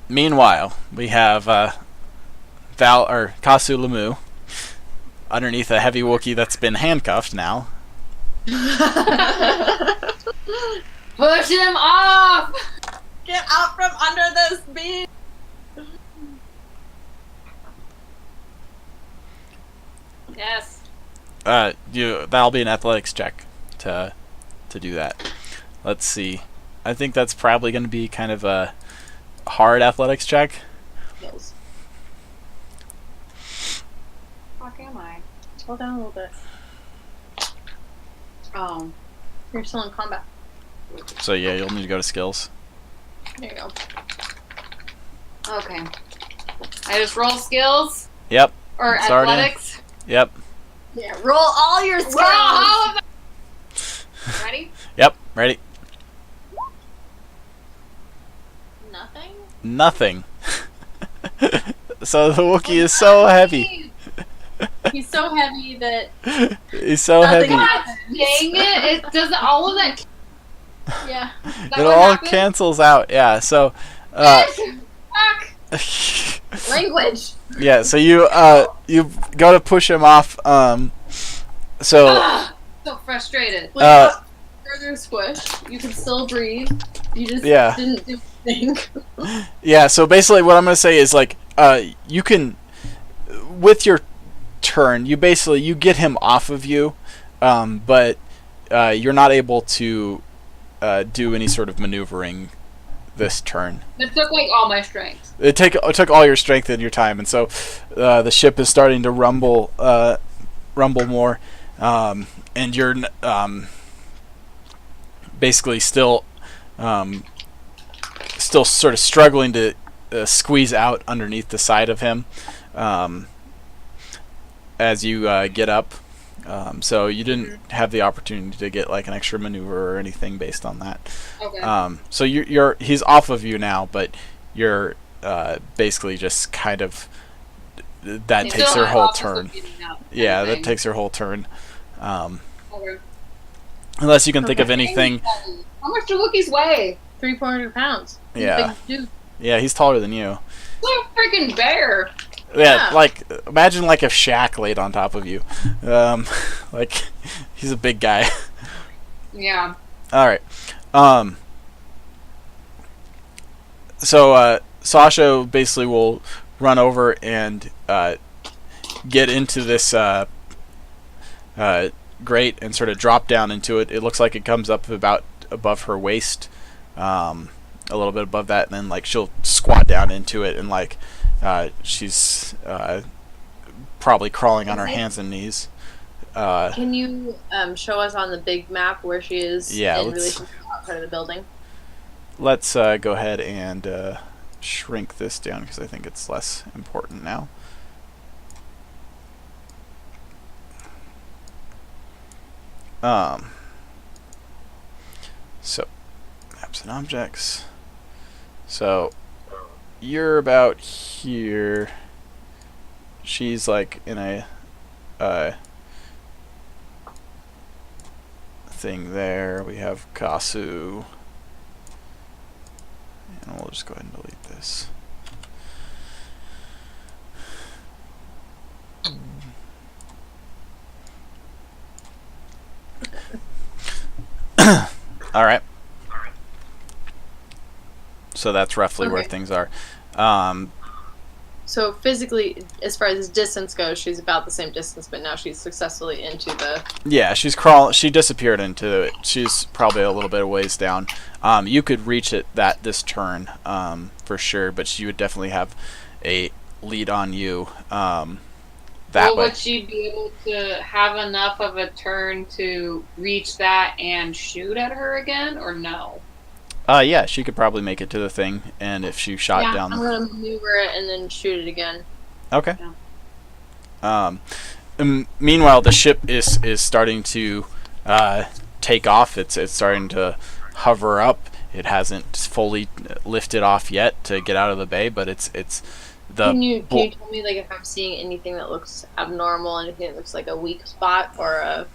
Meanwhile, we have Kasu Lamu underneath a heavy Wookiee that's been handcuffed now. Push him off! Get out from under this beam! Yes. That'll be an athletics check to do that. Let's see. I think that's probably going to be kind of a hard athletics check. Yes. Fuck am I? Hold down a little bit. Oh. You're still in combat. So yeah, you'll need to go to skills. There you go. Okay. I just roll skills? Yep. Or It's already in. athletics? Yep. Yeah, roll all your skills! Roll all of them! Ready? Yep. Ready? Nothing? Nothing. So the Wookiee is so heavy. He's so heavy that He's so nothing heavy. happens. Dang it! It does all of that. Yeah. Is that It what all happened? cancels out. Yeah. So. Fuck! Language. Yeah. So you go to push him off. So. Ugh, so frustrated. Like, further squish. You can still breathe. You just Yeah. didn't do anything. Yeah, so basically what I'm going to say is like you can with your turn, you get him off of you, but you're not able to do any sort of maneuvering this turn. It took like all my strength. It took all your strength and your time, and so the ship is starting to rumble more, and you're basically still sort of struggling to squeeze out underneath the side of him as you get up. So you didn't have the opportunity to get like an extra maneuver or anything based on that. Okay. So he's off of you now, but you're basically just kind of that He's takes still her not whole off, turn. still getting out, Yeah, that anything. takes her whole turn. Okay. Unless you can think of Okay. anything. How much do Wookiees weigh? 300 pounds. He's a Yeah. big dude. Yeah, he's taller than you. What a freaking bear! Yeah, Yeah. like imagine like if Shaq laid on top of you. Like he's a big guy. Yeah. All right. So Sasha basically will run over and get into this grate and sort of drop down into it. It looks like it comes up about above her waist, a little bit above that, and then like she'll squat down into it and like she's probably crawling on her hands and knees. Can you show us on the big map where she is Yeah, in let's- relation to the outside of the building? Let's go ahead and shrink this down because I think it's less important now. So, maps and objects. So, you're about here. She's like in a thing there. We have Kasu. And we'll just go ahead and delete this. All right. So that's roughly where Okay. things are. So physically, as far as distance goes, she's about the same distance, but now she's successfully into the... Yeah, she's crawling. She disappeared into it. She's probably a little bit of ways down. You could reach it this turn for sure, but you would definitely have a lead on you that well, way. would she be able to have enough of a turn to reach that and shoot at her again, or no? Yeah, she could probably make it to the thing, and if she shot yeah, down I'm going to maneuver it and then shoot it again. Okay. Meanwhile, the ship is starting to take off. It's starting to hover up. It hasn't fully lifted off yet to get out of the bay, but it's the. Can you tell me like if I'm seeing anything that looks abnormal, anything that looks like a weak spot or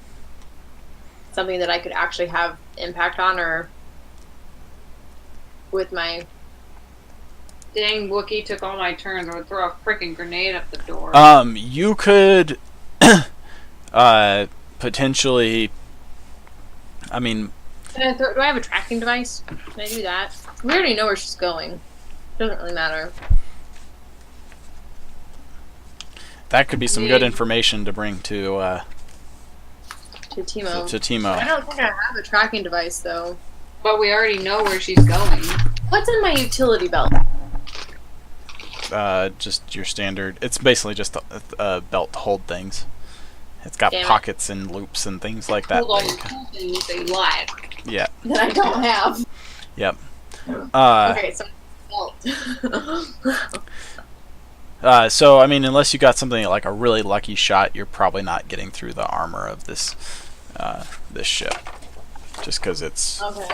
something that I could actually have impact on, or with my... Dang, Wookiee took all my turns. I would throw a freaking grenade up the door. You could potentially. I mean, Do I have a tracking device? Can I do that? We already know where she's going. Doesn't really matter. that could be some good Yeah. information to bring to Timo. Timo. I don't think I have a tracking device though. But we already know where she's going. What's in my utility belt? Just your standard. It's basically just a belt to hold things. It's got Damn it. pockets and loops and things like that. Hold all that the you can- cool things that you like. Yeah. That I don't have. Yep. Okay, so belt. So I mean, unless you got something like a really lucky shot, you're probably not getting through the armor of this ship, just because it's. Okay.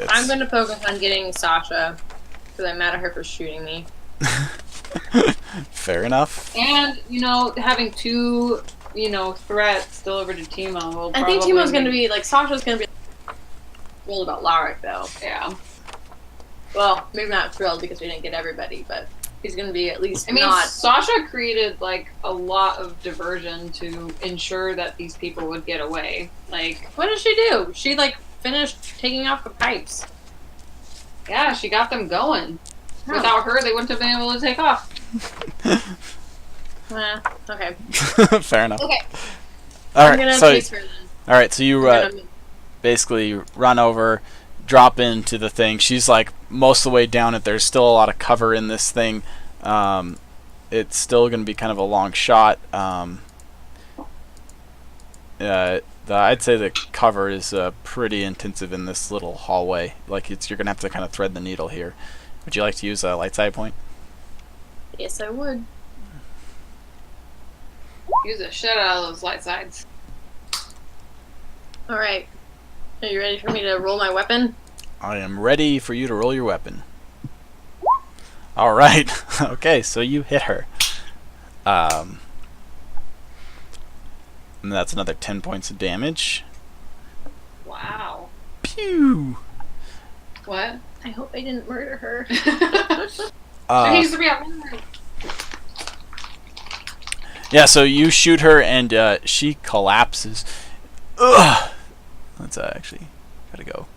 I'm gonna focus on getting Sasha because I'm mad at her for shooting me. Fair enough. And, having two, threats delivered to Timo will I think probably Timo's gonna be like Sasha's gonna be thrilled about Larek though. Yeah. Well, maybe not thrilled because we didn't get everybody, but he's gonna be at least I mean, not. Sasha created, like, a lot of diversion to ensure that these people would get away. Like, What did she do? She like finished taking off the pipes. yeah, she got them going. Oh. Without her, they wouldn't have been able to take off. Okay. Fair enough. Okay. All I'm right. gonna So, chase her then. all right. So you I'm gonna- basically run over, drop into the thing. She's like most of the way down it. There's still a lot of cover in this thing. It's still going to be kind of a long shot. I'd say the cover is pretty intensive in this little hallway. Like you're going to have to kind of thread the needle here. Would you like to use a light side point? Yes, I would. Use the shit out of those light sides. All right. Are you ready for me to roll my weapon? I am ready for you to roll your weapon. All right. Okay, so you hit her. And that's another 10 points of damage. Wow. Pew! What? I hope I didn't murder her. There needs to be a Yeah, so you shoot her and she collapses. Ugh! Let's actually gotta go.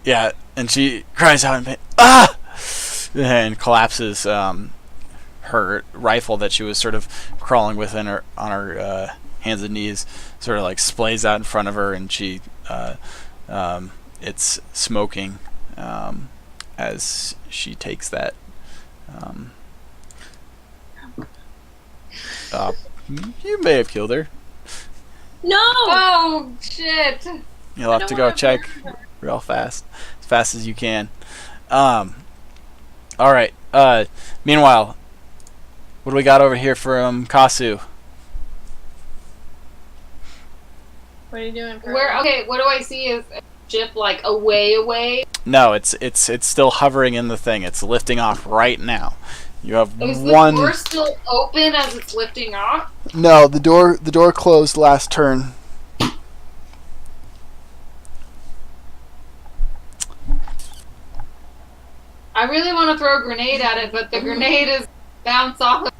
Yeah, and she cries out in pain. Ah! And collapses. Her rifle that she was sort of crawling with on her hands and knees sort of like splays out in front of her, and she it's smoking as she takes that. You may have killed her. No! Oh, shit. You'll have to go check real fast, as fast as you can. All right. Meanwhile, what do we got over here from Kasu? What are you doing? Okay, what do I see? Is a ship, like, away? No, it's still hovering in the thing. It's lifting off right now. You have Is one. the door still open as it's lifting off? No, the door closed last turn. I really want to throw a grenade at it, but the grenade is bounce off,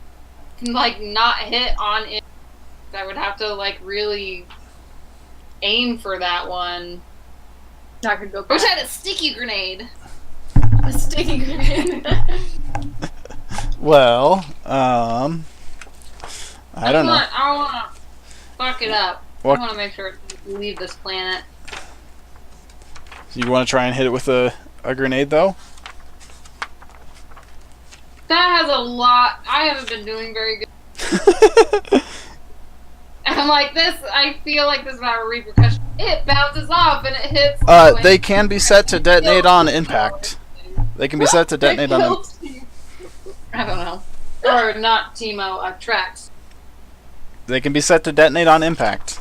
like, not hit on it. I would have to, like, really aim for that one. I could go I wish I had a sticky grenade. a sticky grenade. Well, I don't know. I want to fuck it up. What? I want to make sure it doesn't leave this planet. So you want to try and hit it with a grenade, though? That has a lot. I haven't been doing very good. I'm like, I feel like this is about a repercussion. It bounces off and it hits. They can be set to detonate on impact. They can be set to detonate on impact. I don't know. Or not Timo, Trax. They can be set to detonate on impact.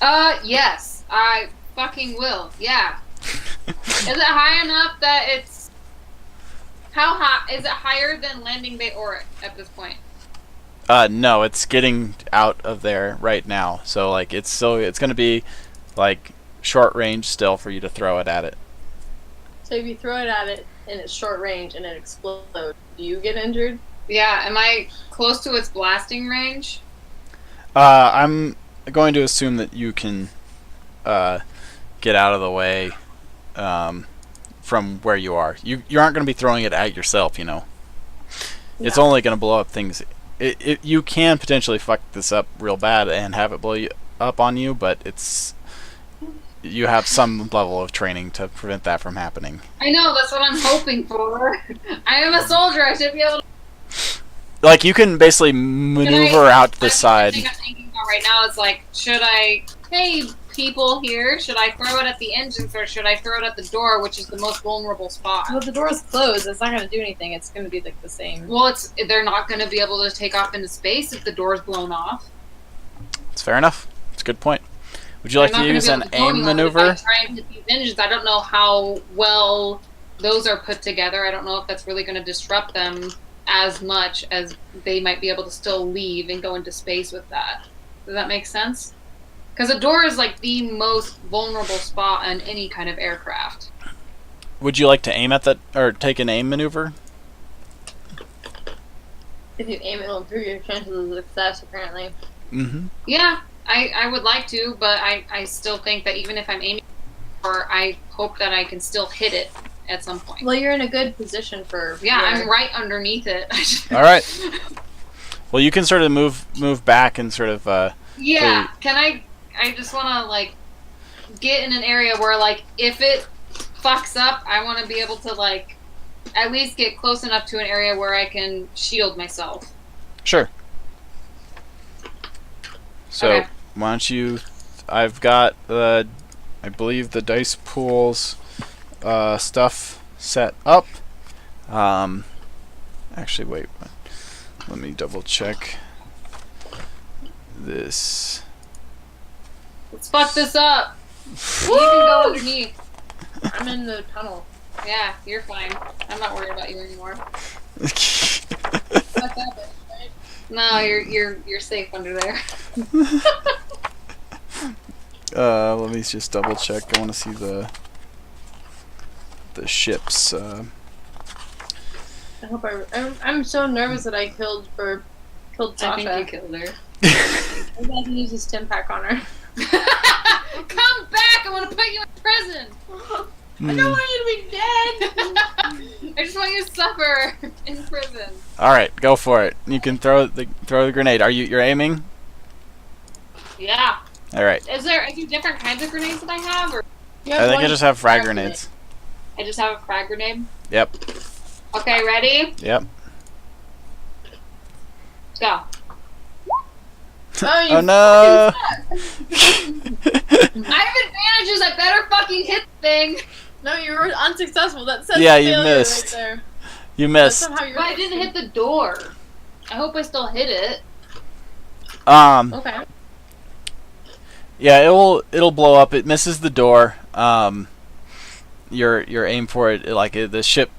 Yes. I fucking will. Yeah. Is it high enough that it's... How high? Is it higher than landing bay Auric at this point? No, it's getting out of there right now. So like it's gonna be like short range still for you to throw it at it. So if you throw it at it and it's short range and it explodes, do you get injured? Yeah, am I close to its blasting range? I'm going to assume that you can get out of the way from where you are. You aren't going to be throwing it at yourself, you know. It's only going to blow up things. You can potentially fuck this up real bad and have it blow up on you, but you have some level of training to prevent that from happening. I know, that's what I'm hoping for. I am a soldier, I should be able to... Like, you can basically maneuver out to the side. The thing I'm thinking about right now is like, hey, people here, should I throw it at the engines or should I throw it at the door, which is the most vulnerable spot? Well, the door's closed. It's not going to do anything. It's going to be like the same. Well, they're not going to be able to take off into space if the door's blown off. It's fair enough. It's a good point. Would you like I'm to not use gonna an be able to aim go anywhere. If maneuver? I try and hit these engines, I don't know how well those are put together. I don't know if that's really going to disrupt them as much as they might be able to still leave and go into space with that. Does that make sense? Because a door is like the most vulnerable spot on any kind of aircraft. Would you like to aim at that or take an aim maneuver? If you aim, it'll improve your chances of success, apparently. Mm-hmm. Yeah, I would like to, but I still think that even if I'm aiming, or I hope that I can still hit it at some point. Well, you're in a good position for. Yeah, your- I'm right underneath it. All right. Well, you can sort of move back and sort of. Yeah, can I just want to, like, get in an area where, like, if it fucks up, I want to be able to, like, at least get close enough to an area where I can shield myself. Sure. So, Okay. why don't you... I've got, I believe, the dice pools stuff set up. Actually, wait. Let me double check this. Let's fuck this up. You can go underneath. I'm in the tunnel. Yeah, you're fine. I'm not worried about you anymore. Fuck that bitch, right? No, you're safe under there. Let me just double check. I want to see the ships. I hope I'm so nervous that I killed Sasha. I think you killed her. Maybe I can use this Stim Pack on her. Come back! I want to put you in prison. I don't want you to be dead. I just want you to suffer in prison. All right, go for it. You can throw the grenade. You're aiming? Yeah. All right. Is there different kinds of grenades that I have, or You I have think I one just have frag frag grenades. I just have a frag grenade? Yep. Okay, ready? Yep. Go. Oh, you Oh no! I have advantages. I better fucking hit the thing. No, you were unsuccessful. That says Yeah, you failure missed. right there. You That's missed. somehow you're But I didn't hit the door. I hope I still hit it. Okay. Yeah, it'll blow up. It misses the door. Your aim for it, the ship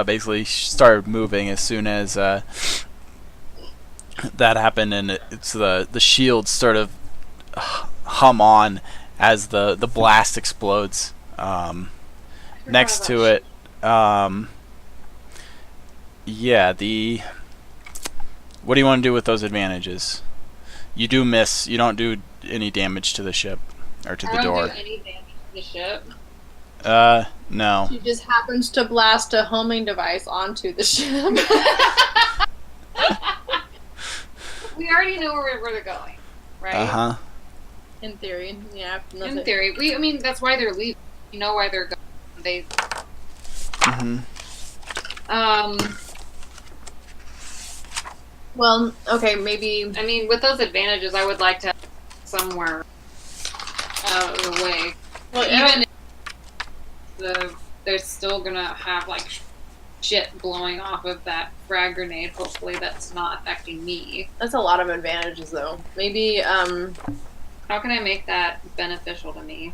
basically started moving as soon as that happened, and it's the shields sort of hum on as the blast explodes. Next to it, yeah, what do you want to do with those advantages? You do miss. You don't do any damage to the ship or to the I door. don't do any damage to the ship. No. She just happens to blast a homing device onto the ship. We already know where they're going, right? Uh-huh. In theory, yeah. That's In it. theory, I mean that's why they're leaving. You know why they're going. They Mhm. Well, okay, maybe. I mean, with those advantages, I would like to somewhere out of the way. Well, Even if they're still gonna have like shit blowing off of that frag grenade. Hopefully, that's not affecting me. that's a lot of advantages, though. Maybe, How can I make that beneficial to me?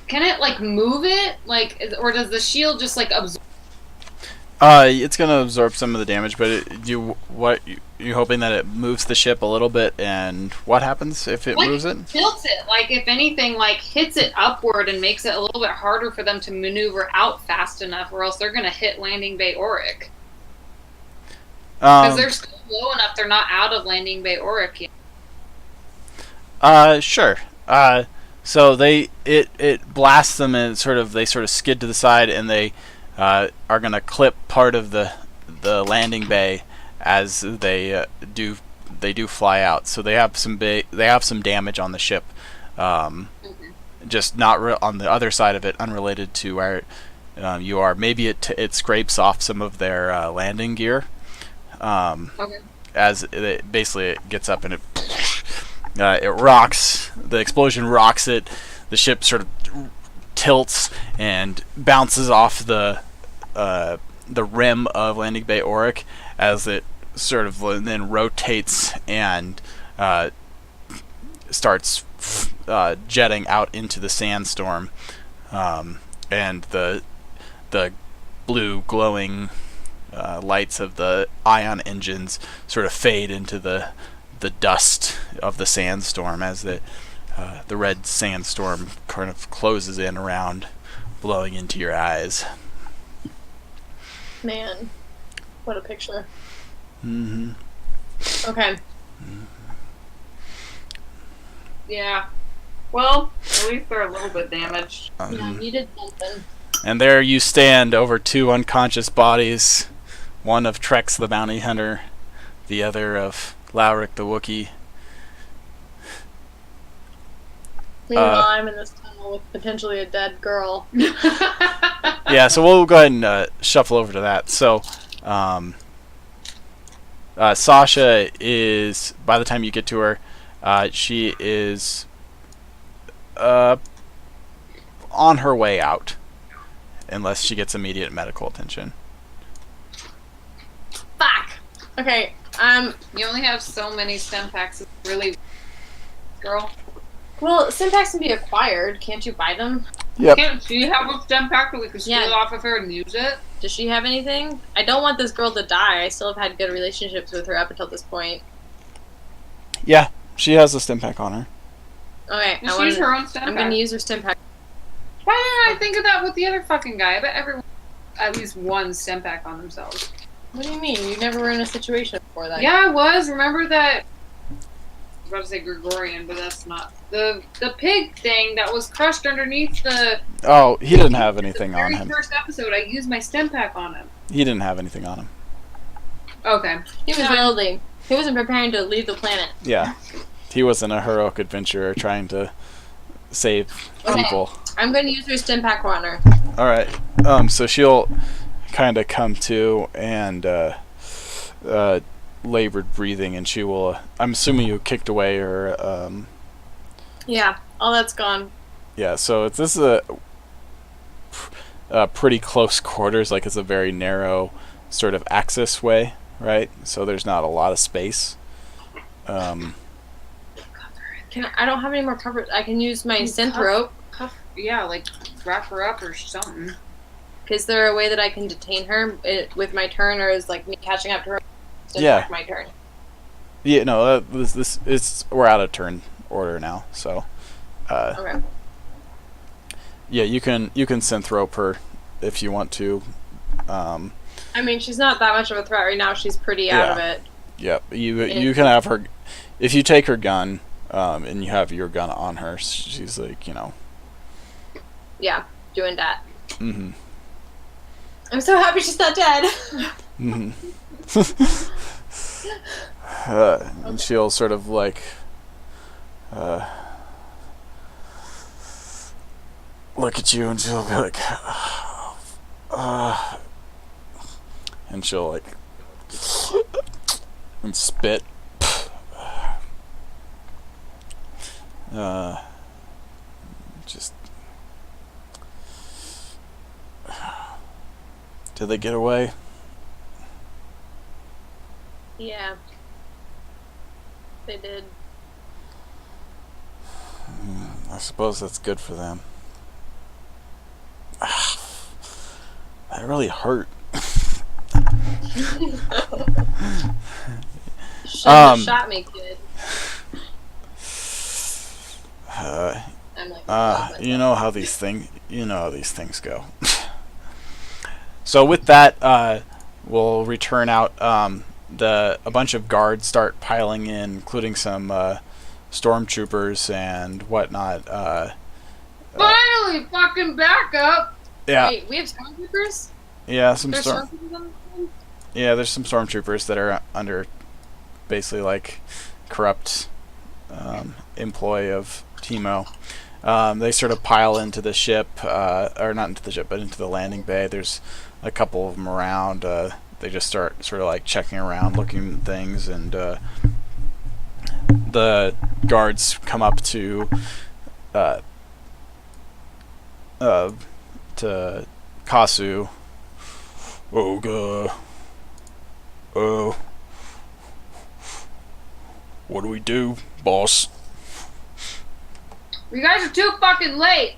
Can it like move it, or does the shield just like absorb? It's gonna absorb some of the damage, but you hoping that it moves the ship a little bit, and what happens if it Like, moves it? Tilts it, like if anything, like hits it upward and makes it a little bit harder for them to maneuver out fast enough, or else they're gonna hit Landing Bay Auric. Because they're still low enough, they're not out of Landing Bay Auric yet. Sure. So it blasts them, and they sort of skid to the side, and they are gonna clip part of the landing bay as they do fly out. So they have some damage on the ship, just not on the other side of it, unrelated to where you are. Maybe it scrapes off some of their landing gear. Okay. As it gets up and it rocks. The explosion rocks it. The ship sort of tilts and bounces off the rim of Landing Bay Auric as it sort of then rotates and starts jetting out into the sandstorm, and the blue glowing lights of the ion engines sort of fade into the dust of the sandstorm as the red sandstorm kind of closes in around, blowing into your eyes. Man, what a picture. Mm-hmm. Okay. Yeah. Well, at least they're a little bit damaged. Yeah, you did something. And there you stand over two unconscious bodies, one of Trex the bounty hunter, the other of Lauric the Wookiee. Meanwhile, I'm in this tunnel with potentially a dead girl. Yeah, so we'll go ahead and shuffle over to that. So, Sasha is, by the time you get to her, she is on her way out, unless she gets immediate medical attention. Fuck! Okay, You only have so many stem packs. It's really, girl. well, Syntax can be acquired. Can't you buy them? Yep. Can't she have a stem pack that we could steal Yeah. off of her and use it? Does she have anything? I don't want this girl to die. I still have had good relationships with her up until this point. Yeah, she has a stim pack on her. Okay, Just use her own stem I'm pack. gonna use her stim pack. Why didn't I think of that with the other fucking guy? I bet everyone has at least one stem pack on themselves. What do you mean? You never were in a situation before that. Yeah, I was. Remember that? I was about to say Gregorian, but that's not the pig thing that was crushed underneath the Oh, he didn't have anything on very him. first episode. I used my stem pack on him. He didn't have anything on him. Okay. He was building. He wasn't preparing to leave the planet. Yeah. He wasn't a heroic adventurer trying to save Okay. people. I'm gonna use her stim pack on her. Alright. So she'll kind of come to and labored breathing, and she will. I'm assuming you kicked away her. Yeah, all that's gone. Yeah. So this is a pretty close quarters. Like, it's a very narrow sort of access way, right? So there's not a lot of space. I don't have any more cover. I can use my synth rope. Yeah, like wrap her up or something. Is there a way that I can detain her with my turn, or is like me catching up to her? Yeah. My turn. Yeah. No. This it's we're out of turn order now. So. Okay. Yeah, you can synth rope her if you want to. I mean, she's not that much of a threat right now. She's pretty out of it. Yep. You can have her if you take her gun, and you have your gun on her. She's like, Yeah, doing that. Mm-hmm. I'm so happy she's not dead. Mm-hmm. And she'll sort of like look at you, and she'll be like, and she'll like and spit. Just did they get away? Yeah. They did. I suppose that's good for them. That really hurt. Shouldn't have shot me, kid. I'm like, you know how these things go. So with that, we'll return out. A bunch of guards start piling in, including some stormtroopers and whatnot. Finally, fucking back up! Yeah, Wait, we have stormtroopers? yeah, There's stormtroopers on the plane? yeah. There's some stormtroopers that are under, basically like, corrupt employ of Teemo. They sort of pile into the ship, or not into the ship, but into the landing bay. There's a couple of them around. They just start sort of like checking around, looking at things, and the guards come up to Kasu. Oh god. Oh. What do we do, boss? You guys are too fucking late.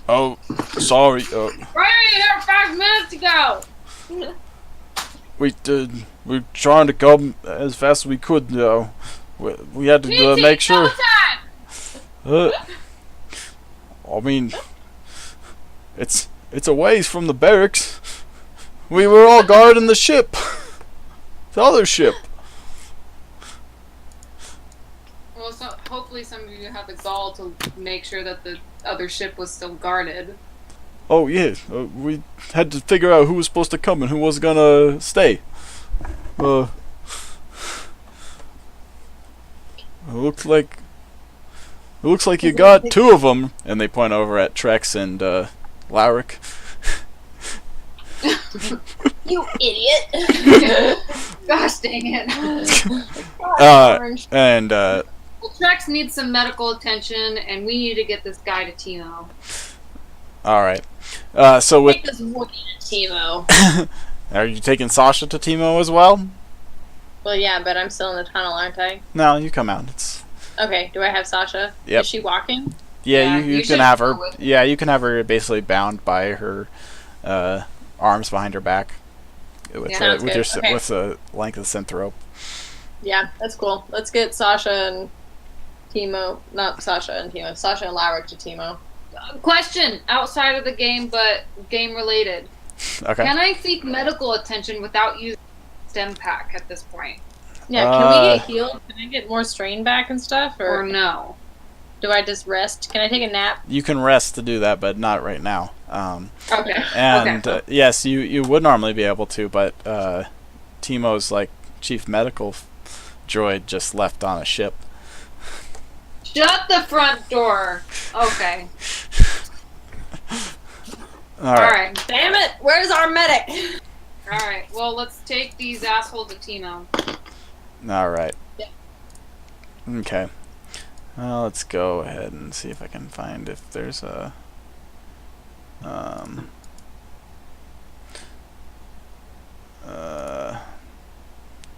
Oh, sorry. Right here 5 minutes ago. We're trying to come as fast as we could. We had to make sure. Time. I mean, it's a ways from the barracks. We were all guarding the ship, the other ship. Well, so hopefully some of you have the gall to make sure that the other ship was still guarded. Oh yeah, we had to figure out who was supposed to come and who was gonna stay. It looks like you got 2 of them, and they point over at Trex and Lowrick. You idiot! Gosh dang it. Orange. And Well, Trex needs some medical attention, and we need to get this guy to Timo. all right. So with Take this woman to Timo. are you taking Sasha to Timo as well? Well, yeah, but I'm still in the tunnel, aren't I? No, you come out. It's Okay, do I have Sasha? Yep. Is she walking? yeah. Yeah, You you can should have her. go with- Yeah, you can have her basically bound by her arms behind her back with Yeah. Sounds with good. your Okay. with the length of the synth rope. Yeah, that's cool. Let's get Sasha and Timo. Not Sasha and Timo. Sasha and Lowrick to Timo. Question outside of the game, but game related. Okay. Can I seek medical attention without using stem pack at this point, Yeah, can we get healed? Can I get more strain back and stuff? or Or no? do I just rest? Can I take a nap? You can rest to do that, but not right now. Okay. And Okay. yes, you would normally be able to, but Timo's like chief medical droid just left on a ship. Shut the front door. Okay. All right. Alright. Damn it! Where's our medic? Alright. Well, let's take these assholes to Timo. All right. Yeah. Okay. Let's go ahead and see if I can find if there's a.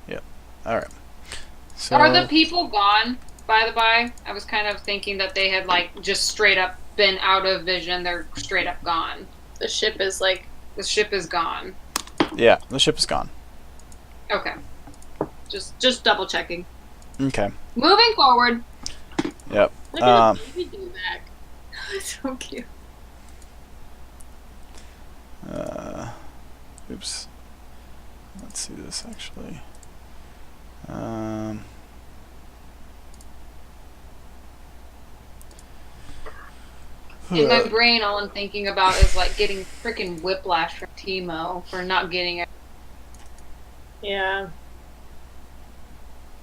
Yep. All right. So. Are the people gone, by the by? I was kind of thinking that they had, like, just straight up been out of vision. They're straight up gone. The ship is like. The ship is gone. Yeah, the ship is gone. Okay. Just double checking. Okay. Moving forward. Yep. Look at the baby do back. So cute. Oops. Let's see this actually. In my brain, all I'm thinking about is, like, getting freaking whiplash from Timo for not getting it. Yeah.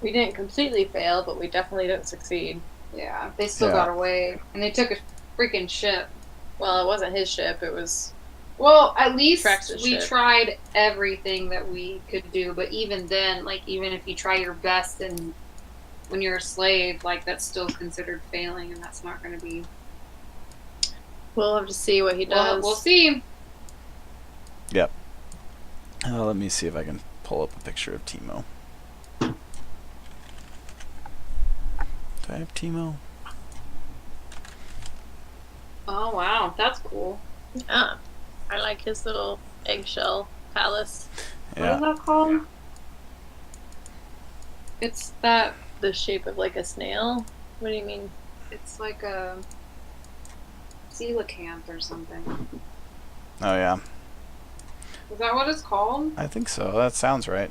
We didn't completely fail, but we definitely didn't succeed. Yeah, they still Yeah. got away. And they took a freaking ship. Well, it wasn't his ship. It was. Well, at least Trex's we ship. tried everything that we could do, but even then, like, even if you try your best and when you're a slave, like, that's still considered failing, and that's not going to be... We'll have to see what he does. We'll see. let me see if I can pull up a picture of Timo. Do I have Timo? Oh, wow, that's cool. Yeah. I like his little eggshell palace. What Yeah. is that called? It's that... The shape of like a snail. What do you mean? It's like a... coelacanth or something. Oh yeah. Is that what it's called? I think so. That sounds right.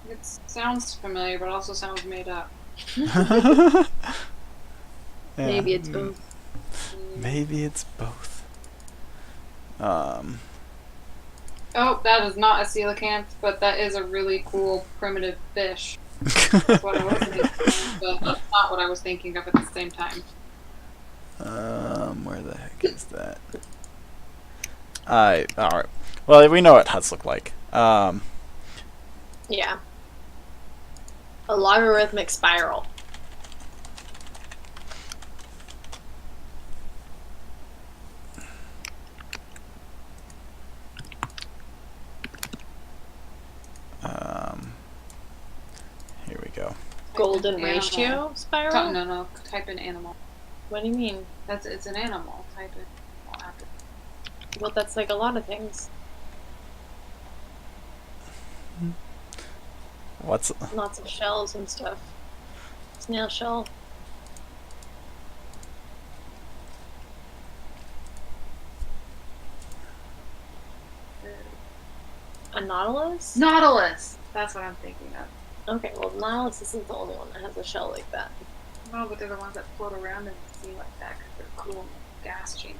It sounds familiar, but also sounds made up. Yeah. Maybe it's both. Maybe it's both. Oh, that is not a coelacanth, but that is a really cool primitive fish. That's what I was thinking, but that's not what I was thinking of at the same time. Where the heck is that? Alright. Well, we know what huts look like. Yeah. A logarithmic spiral. Here we go. golden Animal. ratio spiral? No. Type in animal. What do you mean? It's an animal. Type in animal after. Well, that's like a lot of things. What's Lots of shells and stuff. Snail shell. A nautilus? Nautilus. That's what I'm thinking of. Okay, well, nautilus isn't the only one that has a shell like that. No, but they're the ones that float around in the sea like that because they're cool gas chamber.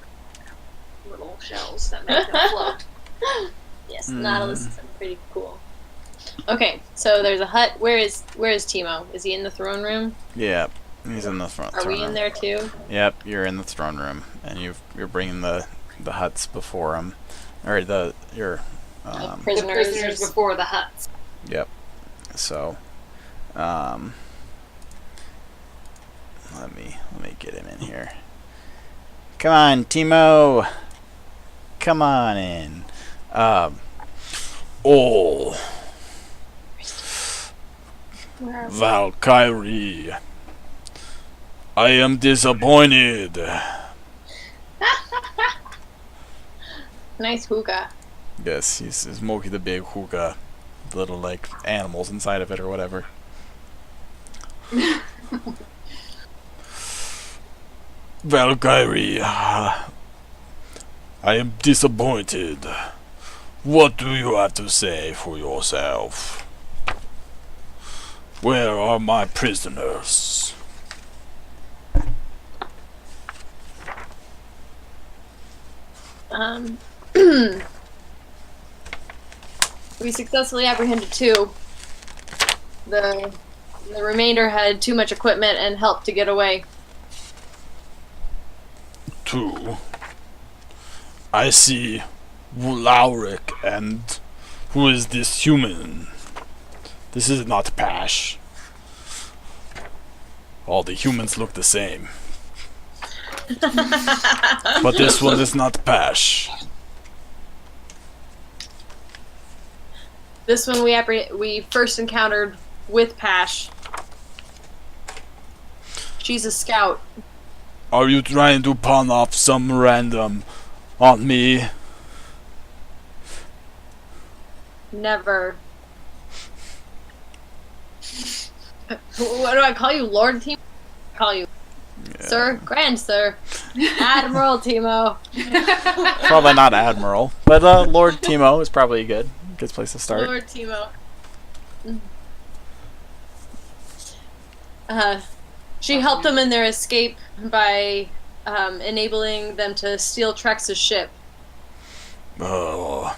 Little shells that make them float. Yes, nautilus is pretty cool. Okay, so there's a hut. Where is Timo? Is he in the throne room? Yep, he's in the front. Are throne we in room. there too? Yep, you're in the throne room, and you're bringing the huts before him, or your The Prisoners. prisoners before the huts. Yep. So, let me get him in here. Come on, Timo. Come on in. Oh, Where are we? Valkyrie. I am disappointed. Nice hookah. Yes, he's smoking the big hookah, little like animals inside of it or whatever. Valkyrie, I am disappointed. What do you have to say for yourself? Where are my prisoners? We successfully apprehended 2. The remainder had too much equipment and helped to get away. 2. I see Lauric, and who is this human? This is not Pash. All the humans look the same. But this one is not Pash. This one we first encountered with Pash. She's a scout. Are you trying to pawn off some random on me? Never. What do I call you, Lord Timo? I call you Sir, Grand Sir, Admiral Timo. Probably not Admiral, but Lord Timo is probably good. Good place to start. Lord Timo. She helped them in their escape by enabling them to steal Trex's ship. Oh,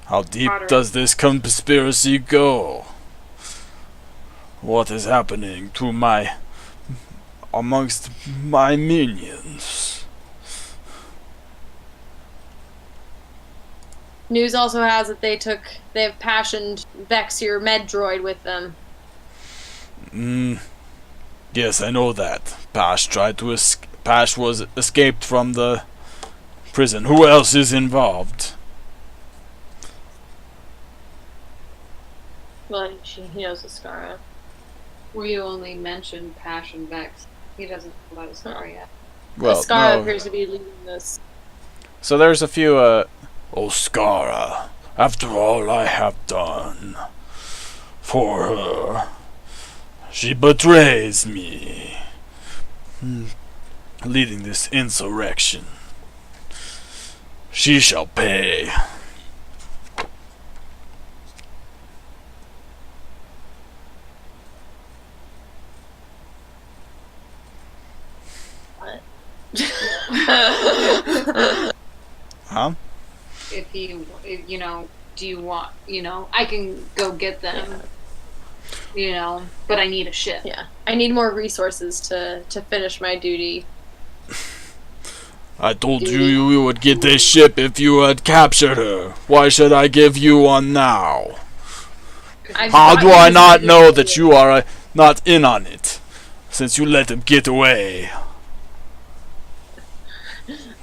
how deep Roderick. does this conspiracy go? What is happening to amongst my minions? News also has that they have passioned Vex, your med droid, with them. Yes, I know that. Pash was escaped from the prison. Who else is involved? Well, he knows Ascara. We only mentioned Passion Vex. He doesn't know about his story yet. Well, Ascara no. appears to be leading this. So there's a few, Oscara, after all I have done for her, she betrays me, leading this insurrection. She shall pay. Huh? If do you want, I can go get them, but I need a ship. Yeah, I need more resources to finish my duty. I told you would get this ship if you had captured her. Why should I give you one now? How do I not know that you are not in on it, since you let him get away?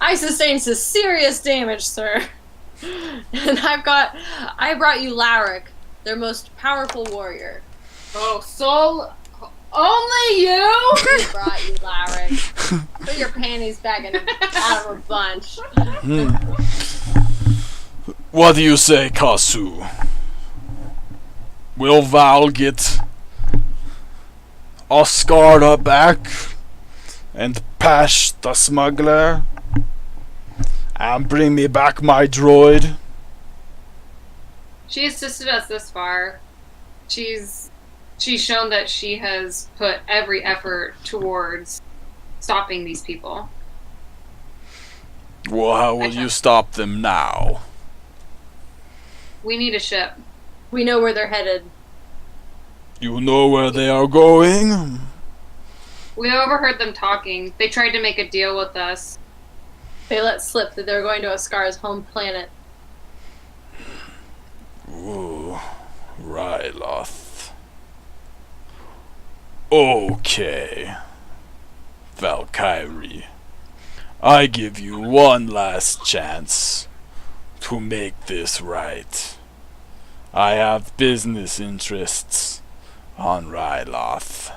I sustained some serious damage, sir. And I brought you Lauric, their most powerful warrior. Oh, Sol Only you? We brought you, Larry. Put your panties back out of a bunch. Hmm. What do you say, Kasu? Will Val get Oscar back and Pash the smuggler and bring me back my droid? She assisted us this far. She's shown that she has put every effort towards stopping these people. Well, how will you stop them now? We need a ship. We know where they're headed. You know where they are going? We overheard them talking. They tried to make a deal with us. They let slip that they're going to Oscar's home planet. Ooh, Ryloth. Okay. Valkyrie, I give you one last chance to make this right. I have business interests on Ryloth.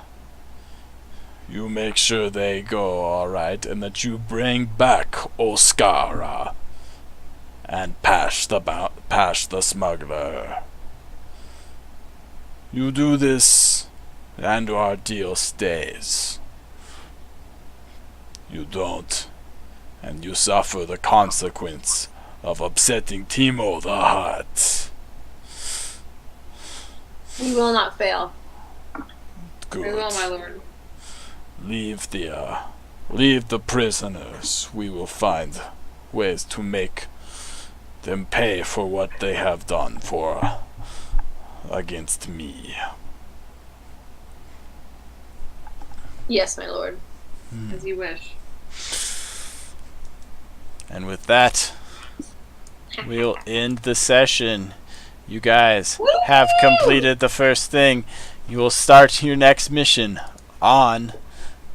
You make sure they go alright and that you bring back Oscara and Pash the smuggler. You do this and our deal stays. You don't, and you suffer the consequence of upsetting Timo the Hutt. We will not fail. Good. We will, my lord. Leave the prisoners. We will find ways to make them pay for what they have done for against me. Yes, my lord. As you wish. And with that, we'll end the session. You guys have completed the first thing. You will start your next mission on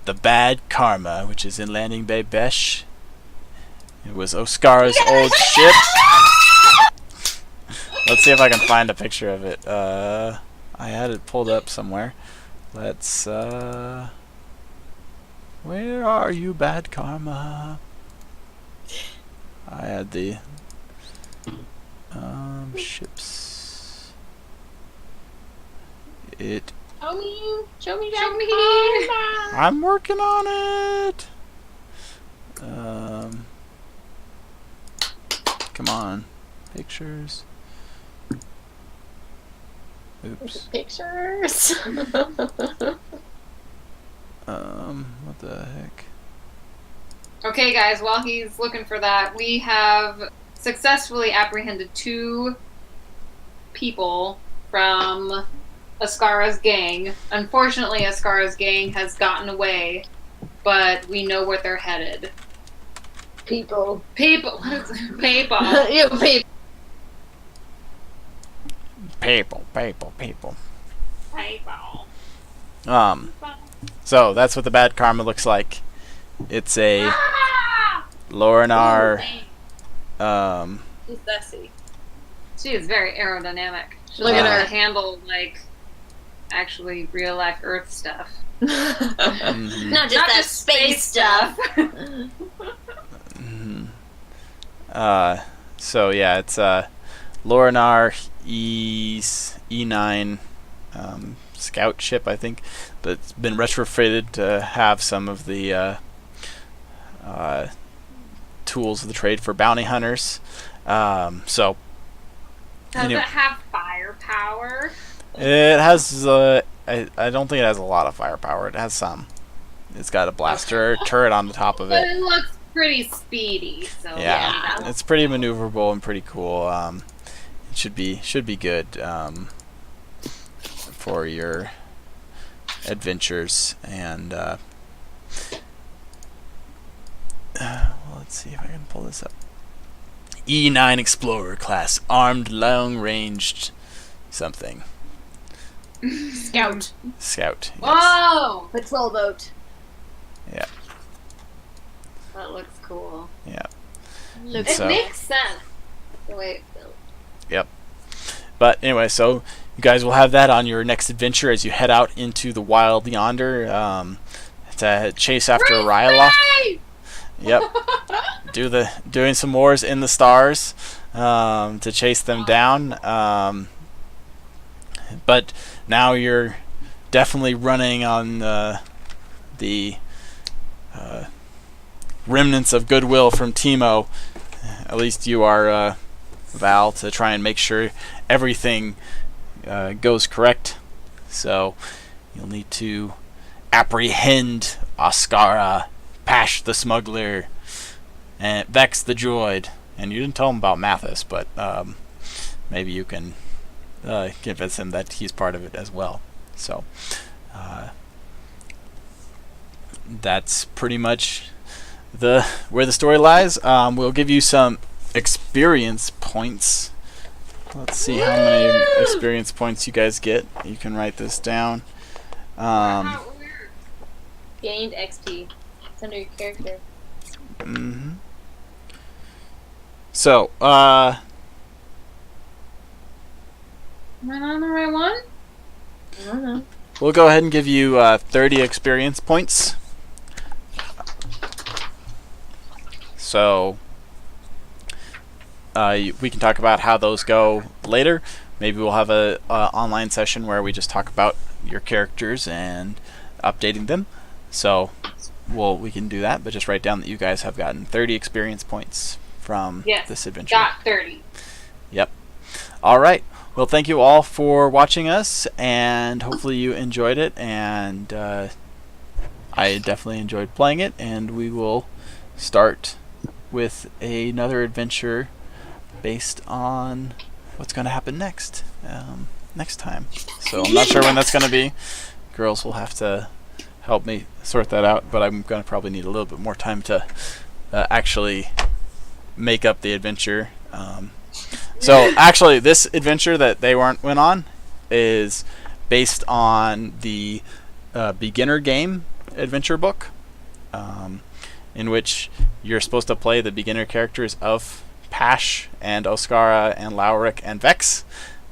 the Bad Karma, which is in Landing Bay Besh. It was Oscar's old ship. Let's see if I can find a picture of it. I had it pulled up somewhere. Let's, where are you, Bad Karma? I had the, ships. It. Show me. I'm working on it! Come on. Pictures. Oops. Pictures. What the heck? Okay, guys, while he's looking for that, we have successfully apprehended 2 people from Ascara's gang. Unfortunately, Ascara's gang has gotten away, but we know where they're headed. People. People. What is it? People. You people. People. People. So that's what the Bad Karma looks like. It's a Lorinar, She's sassy. She is very aerodynamic. She Look at knows how her. to handle, like, actually real life Earth stuff. mhm, Not just that space stuff. mhm. So yeah, it's Lorinar E9 scout ship, I think, but it's been retrofitted to have some of the tools of the trade for bounty hunters. So Does anyway, it have firepower? it has. I don't think it has a lot of firepower. It has some. It's got a blaster turret on the top of But it. it looks pretty speedy, so Yeah, it's pretty maneuverable and pretty cool. It should be good for your adventures. And let's see if I can pull this up. E9 Explorer class, armed, long-ranged, something. Scout. Scout. Yes. Whoa! Patrol boat. That looks cool. Yeah. Look. It So- makes sense. The way it's built. But anyway, so you guys will have that on your next adventure as you head out into the wild yonder to chase after Ryloth. Yep. Doing some wars in the stars to chase them down. But now you're definitely running on the remnants of goodwill from Teemo. At least you are, Val, to try and make sure everything goes correct. So you'll need to apprehend Oscara, Pash the smuggler, and Vex the droid. And you didn't tell him about Mathis, but maybe you can convince him that he's part of it as well. So that's pretty much where the story lies. We'll give you some experience points. Let's see how many experience points you guys get. You can write this down. Gained XP. It's under your character. Mm-hmm. So, Am I on the right one? I don't know. we'll go ahead and give you 30 experience points. So, we can talk about how those go later. Maybe we'll have a online session where we just talk about your characters and updating them. So, we can do that, but just write down that you guys have gotten 30 experience points from this adventure. Got 30. Yep. All right. Well, thank you all for watching us, and hopefully you enjoyed it. And I definitely enjoyed playing it, and we will start with another adventure based on what's going to happen next time. So I'm not sure when that's going to be. Girls will have to help me sort that out, but I'm going to probably need a little bit more time to actually make up the adventure. So actually, this adventure that they went on is based on the beginner game adventure book, in which you're supposed to play the beginner characters of Pash and Oscara and Lauric and Vex,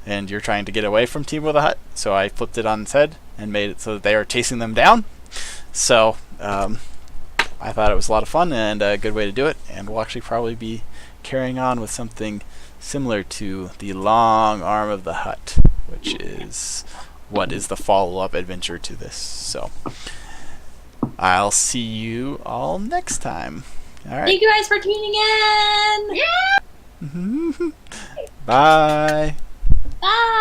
and you're trying to get away from Teemo the Hutt. So I flipped it on its head and made it so that they are chasing them down. So I thought it was a lot of fun and a good way to do it, and we'll actually probably be carrying on with something similar to the Long Arm of the Hutt, which is what is the follow-up adventure to this. So I'll see you all next time. All right. Thank you guys for tuning in. Yeah! Bye. Bye.